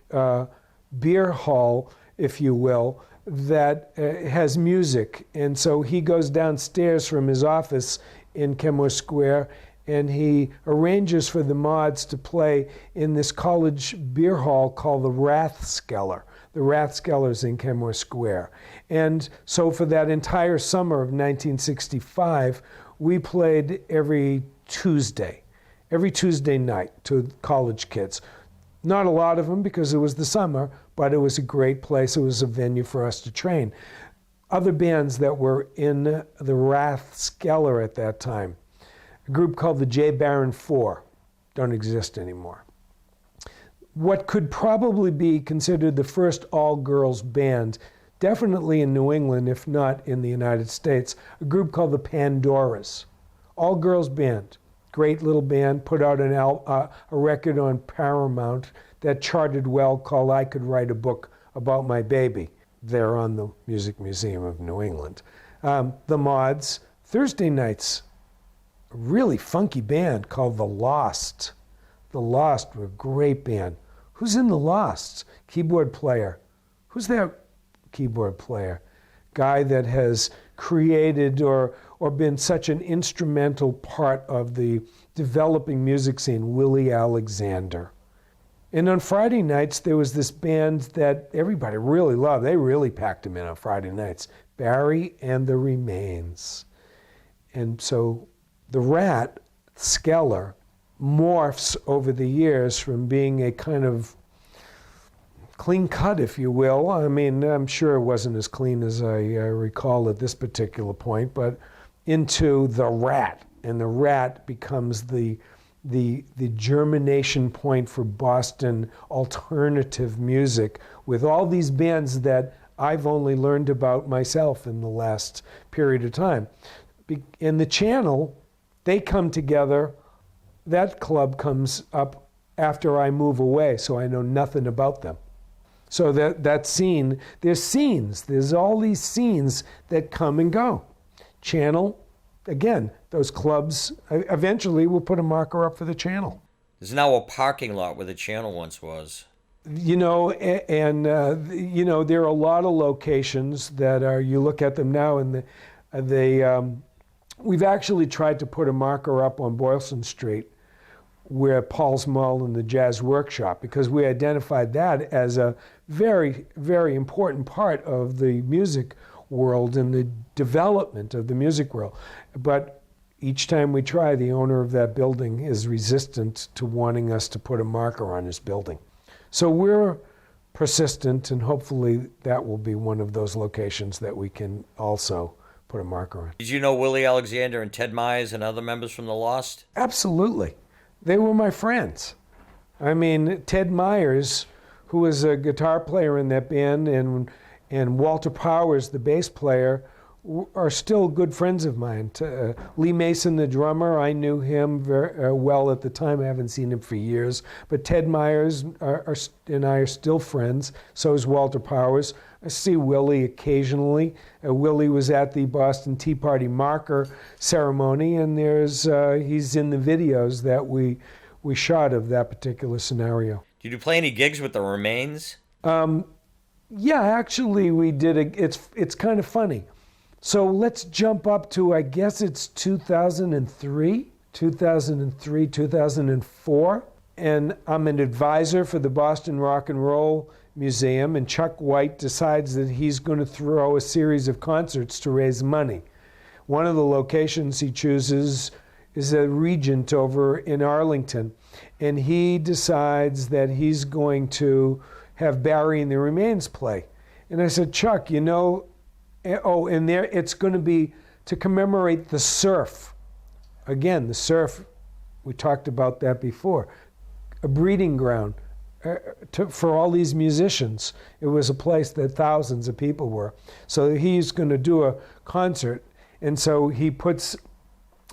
beer hall, if you will, that has music. And so he goes downstairs from his office in Kenmore Square, and he arranges for the Mods to play in this college beer hall called the Rathskeller. The Rathskeller's in Kenmore Square. And so for that entire summer of 1965, we played every Tuesday night to college kids. Not a lot of them because it was the summer, but it was a great place. It was a venue for us to train. Other bands that were in the Rathskeller at that time, a group called the J. Barron Four, don't exist anymore. What could probably be considered the first all-girls band definitely in New England, if not in the United States, a group called the Pandoras. All-girls band. Great little band, put out a record on Paramount that charted well called I Could Write a Book About My Baby. They're on the Music Museum of New England. The Mods, Thursday nights, a really funky band called The Lost. The Lost were a great band. Who's in The Lost? Keyboard player. Who's that keyboard player? Guy that has created or been such an instrumental part of the developing music scene, Willie Alexander. And on Friday nights, there was this band that everybody really loved. They really packed them in on Friday nights, Barry and the Remains. And so the Rat, Skeller, morphs over the years from being a kind of clean cut, if you will. I mean, I'm sure it wasn't as clean as I recall at this particular point, but into the Rat. And the Rat becomes the germination point for Boston alternative music, with all these bands that I've only learned about myself in the last period of time. In the Channel, they come together. That club comes up after I move away, so I know nothing about them. So that scene, there's scenes. There's all these scenes that come and go. Channel, again, those clubs, eventually we'll put a marker up for the Channel. There's now a parking lot where the Channel once was. You know, and there are a lot of locations that are, you look at them now and we've actually tried to put a marker up on Boylston Street where Paul's Mall and the Jazz Workshop, because we identified that as a very, very important part of the music world and the development of the music world. But each time we try, the owner of that building is resistant to wanting us to put a marker on his building. So we're persistent, and hopefully that will be one of those locations that we can also put a marker on. Did you know Willie Alexander and Ted Myers and other members from The Lost? Absolutely. They were my friends. I mean, Ted Myers, who was a guitar player in that band, and Walter Powers, the bass player, are still good friends of mine. Lee Mason, the drummer, I knew him very well at the time. I haven't seen him for years. But Ted Myers and I are still friends. So is Walter Powers. I see Willie occasionally. Willie was at the Boston Tea Party marker ceremony, and he's in the videos that we shot of that particular scenario. Did you play any gigs with the Remains? Yeah, actually we did. It's kind of funny. So let's jump up to, I guess it's 2003, 2004. And I'm an advisor for the Boston Rock and Roll Museum, and Chuck White decides that he's going to throw a series of concerts to raise money. One of the locations he chooses is a Regent over in Arlington. And he decides that he's going to have Barry and the Remains play. And I said, Chuck, and there it's going to be to commemorate the surf. Again, the surf, we talked about that before. A breeding ground for all these musicians. It was a place that thousands of people were. So he's going to do a concert. And so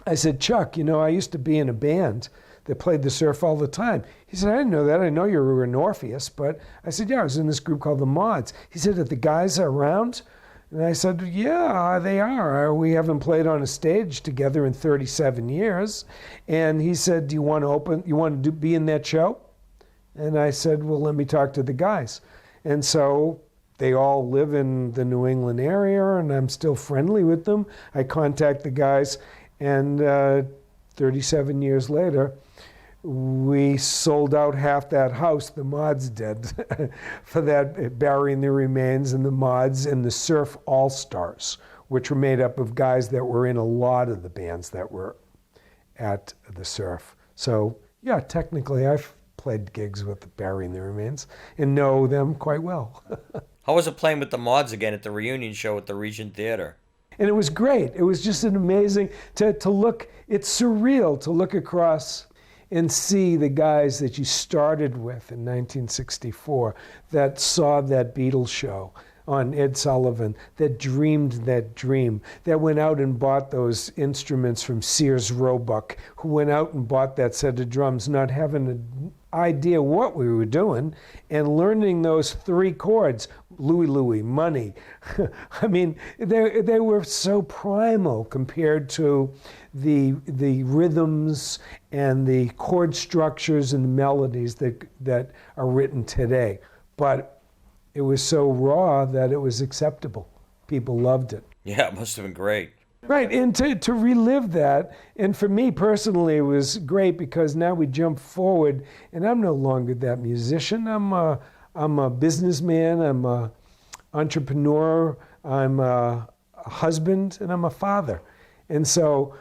I said, Chuck, I used to be in a band that played the surf all the time. He said, I didn't know that. I know you were in Orpheus. But I said, yeah, I was in this group called the Mods. He said, are the guys around? And I said, yeah, they are. We haven't played on a stage together in 37 years. And he said, do you want to be in that show? And I said, well, let me talk to the guys. And so they all live in the New England area, and I'm still friendly with them. I contact the guys, and 37 years later, we sold out half that house, the Mods did, for that, burying the Remains and the Mods and the Surf All-Stars, which were made up of guys that were in a lot of the bands that were at the Surf. So, yeah, technically I've played gigs with Burying the Remains and know them quite well. How was it playing with the Mods again at the reunion show at the Regent Theater? And it was great. It was just an amazing, to look, it's surreal to look across and see the guys that you started with in 1964 that saw that Beatles show. on Ed Sullivan, that dreamed that dream, that went out and bought those instruments from Sears Roebuck, who went out and bought that set of drums, not having an idea what we were doing, and learning those 3 chords, Louie Louie, Money. I mean, they were so primal compared to the rhythms and the chord structures and melodies that are written today. But it was so raw that it was acceptable. People loved it. Yeah, it must have been great. Right, and to relive that, and for me personally, it was great because now we jump forward, and I'm no longer that musician. I'm a businessman. I'm a entrepreneur. I'm a husband, and I'm a father. And so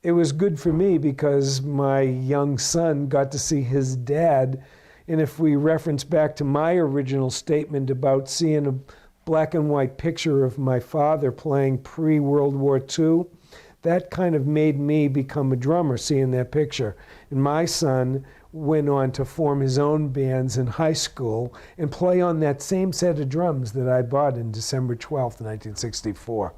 it was good for me because my young son got to see his dad. And if we reference back to my original statement about seeing a black and white picture of my father playing pre-World War II, that kind of made me become a drummer, seeing that picture. And my son went on to form his own bands in high school and play on that same set of drums that I bought in December 12th, 1964.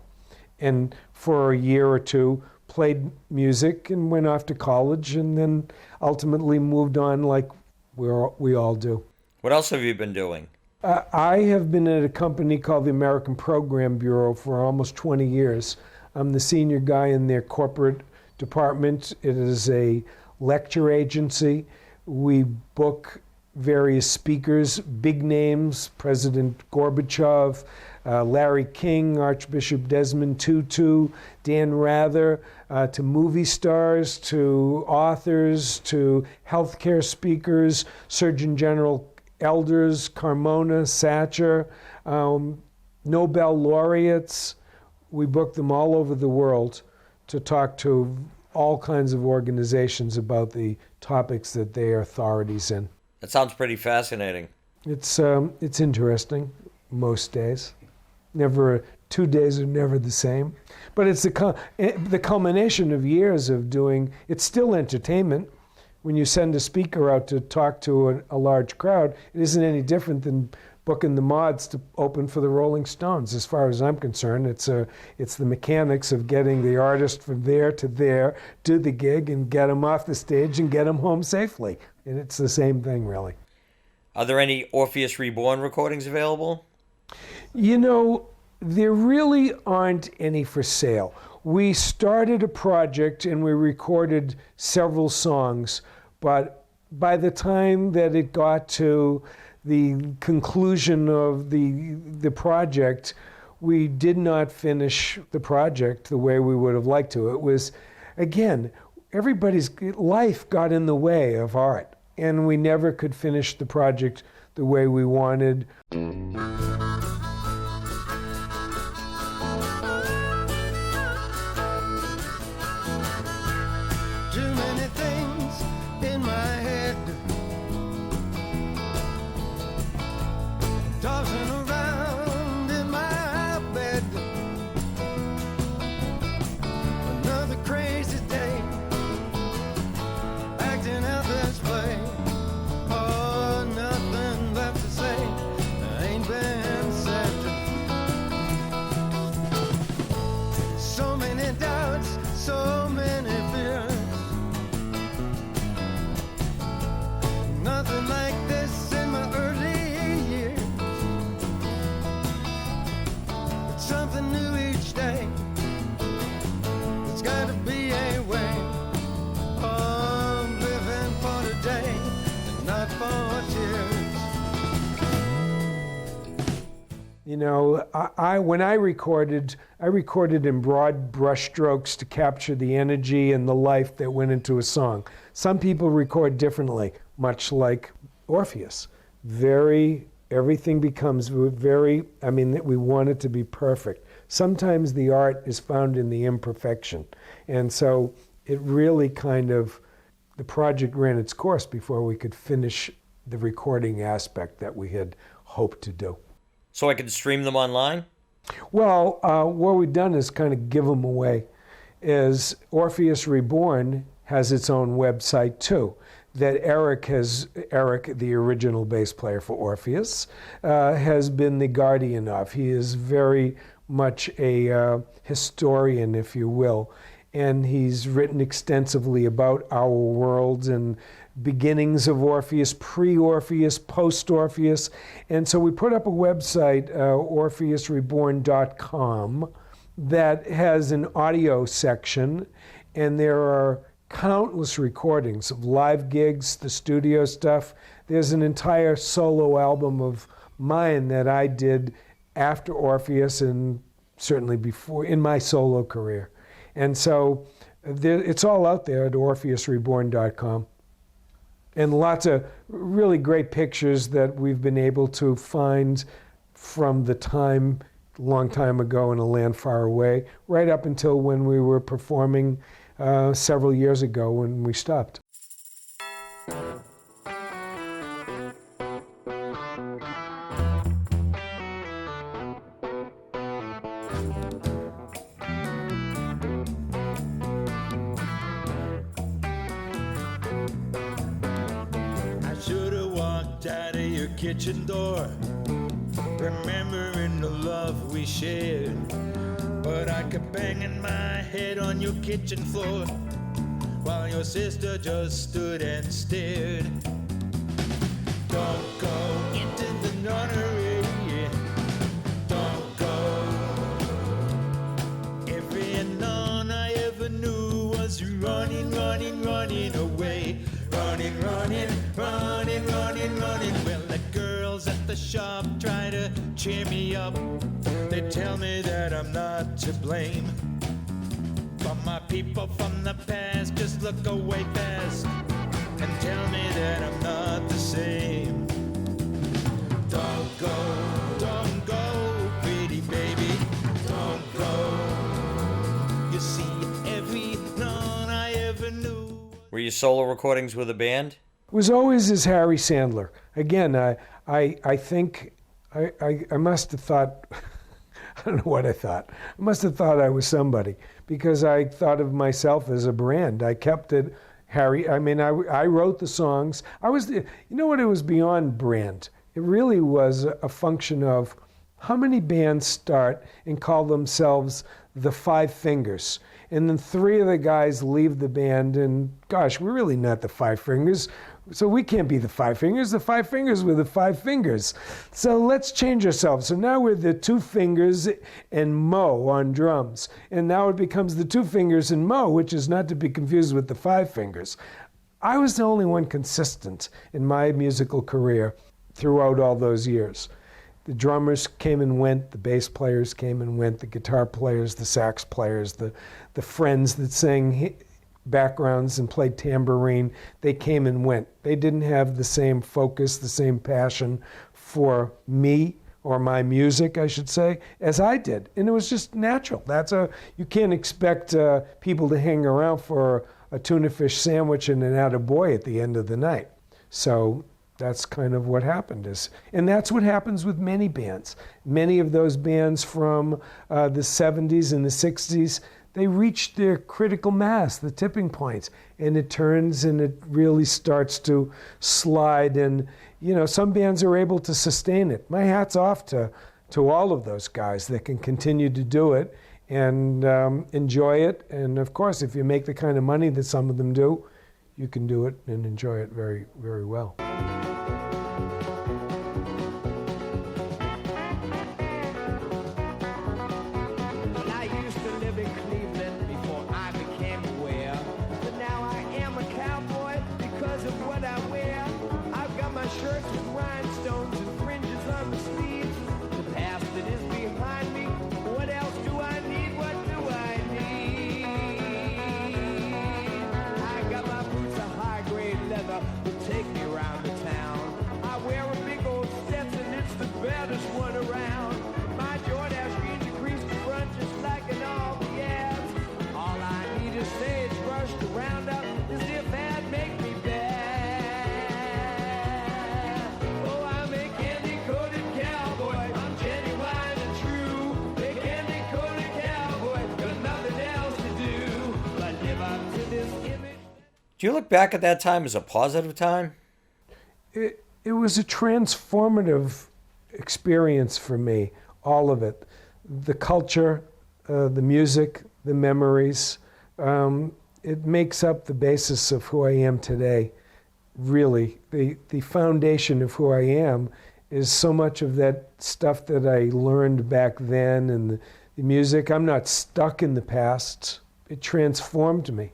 And for a year or two, played music and went off to college, and then ultimately moved on like we all do. What else have you been doing? I have been at a company called the American Program Bureau for almost 20 years. I'm the senior guy in their corporate department. It is a lecture agency. We book various speakers, big names, President Gorbachev, Larry King, Archbishop Desmond Tutu, Dan Rather, to movie stars, to authors, to healthcare speakers, Surgeon General Elders, Carmona, Satcher, Nobel laureates. We book them all over the world to talk to all kinds of organizations about the topics that they are authorities in. That sounds pretty fascinating. It's interesting most days. 2 days are never the same. But it's the culmination of years of doing, it's still entertainment. When you send a speaker out to talk to a large crowd, it isn't any different than booking the Mods to open for the Rolling Stones. As far as I'm concerned, it's the mechanics of getting the artist from there to there, do the gig, and get them off the stage and get them home safely. And it's the same thing, really. Are there any Orpheus Reborn recordings available? You know, there really aren't any for sale. We started a project and we recorded several songs, but by the time that it got to the conclusion of the project, we did not finish the project the way we would have liked to. It was, again, everybody's life got in the way of art, and we never could finish the project the way we wanted. You know, when I recorded in broad brushstrokes to capture the energy and the life that went into a song. Some people record differently, much like Orpheus. Everything becomes very, we want it to be perfect. Sometimes the art is found in the imperfection. And so it really the project ran its course before we could finish the recording aspect that we had hoped to do. So I can stream them online? Well, what we've done is kind of give them away. Orpheus Reborn has its own website too. that Eric, the original bass player for Orpheus, has been the guardian of. He is very much a historian, if you will, and he's written extensively about our world and beginnings of Orpheus, pre-Orpheus, post-Orpheus. And so we put up a website, orpheusreborn.com, that has an audio section, and there are countless recordings of live gigs, the studio stuff. There's an entire solo album of mine that I did after Orpheus and certainly before in my solo career. And so it's all out there at orpheusreborn.com. And lots of really great pictures that we've been able to find from the time, long time ago in a land far away, right up until when we were performing several years ago when we stopped. Kitchen door, remembering the love we shared, but I kept banging my head on your kitchen floor while your sister just stood and stared. Don't go into the nunnery, don't go. Every nun I ever knew was running, running, running away. Running, running, running, running, running. Well, the girls at the shop try to cheer me up. They tell me that I'm not to blame, but my people from the past just look away fast and tell me that I'm not the same. Don't go, pretty baby, don't go. You see, every nun I ever knew. Were your solo recordings with a band? It was always as Harry Sandler. Again, I think I must have thought, I don't know what I thought. I must have thought I was somebody because I thought of myself as a brand. I kept it Harry. I mean, I wrote the songs. You know what? It was beyond brand. It really was a function of how many bands start and call themselves the Five Fingers. And then three of the guys leave the band, and gosh, we're really not the Five Fingers, so we can't be the Five Fingers. The Five Fingers were the Five Fingers. So let's change ourselves. So now we're the Two Fingers and Mo on drums. And now it becomes the Two Fingers and Mo, which is not to be confused with the Five Fingers. I was the only one consistent in my musical career throughout all those years. The drummers came and went, the bass players came and went, the guitar players, the sax players, the friends that sang backgrounds and played tambourine, they came and went. They didn't have the same focus, the same passion for me or my music, I should say, as I did. And it was just natural. You can't expect people to hang around for a tuna fish sandwich and an attaboy at the end of the night. So that's kind of what happened. And that's what happens with many bands. Many of those bands from the 70s and the 60s, they reach their critical mass, the tipping points, and it turns and it really starts to slide. And, some bands are able to sustain it. My hat's off to all of those guys that can continue to do it and enjoy it. And of course, if you make the kind of money that some of them do, you can do it and enjoy it very, very well. Do you look back at that time as a positive time? It was a transformative experience for me, all of it. The culture, the music, the memories. It makes up the basis of who I am today, really. The foundation of who I am is so much of that stuff that I learned back then, and the music. I'm not stuck in the past. It transformed me.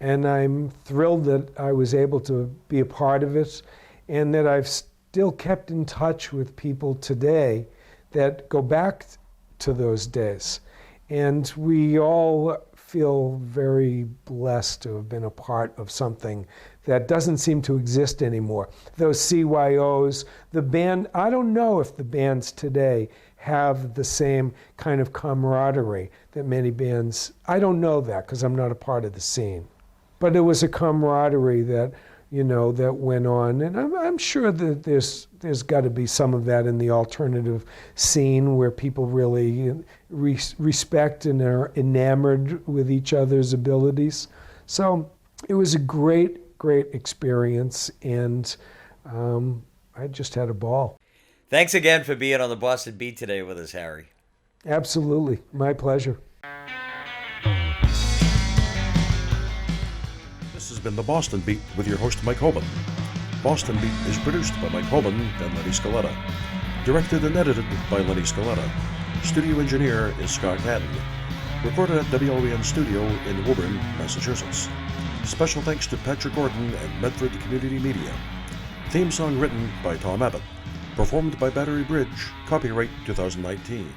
And I'm thrilled that I was able to be a part of it, and that I've still kept in touch with people today that go back to those days. And we all feel very blessed to have been a part of something that doesn't seem to exist anymore. Those CYOs, the band, I don't know if the bands today have the same kind of camaraderie that many bands, I don't know that because I'm not a part of the scene. But it was a camaraderie that, that went on. And I'm sure that there's got to be some of that in the alternative scene where people really respect and are enamored with each other's abilities. So it was a great experience, and I just had a ball. Thanks again for being on the Boston Beat today with us, Harry. Absolutely. My pleasure. This has been the Boston Beat with your host, Mike Hoban. Boston Beat is produced by Mike Hoban and Lenny Scaletta. Directed and edited by Lenny Scaletta. Studio engineer is Scott Haddon. Recorded at WLBN Studio in Woburn, Massachusetts. Special thanks to Patrick Gordon and Medford Community Media. Theme song written by Tom Abbott. Performed by Battery Bridge. Copyright 2019.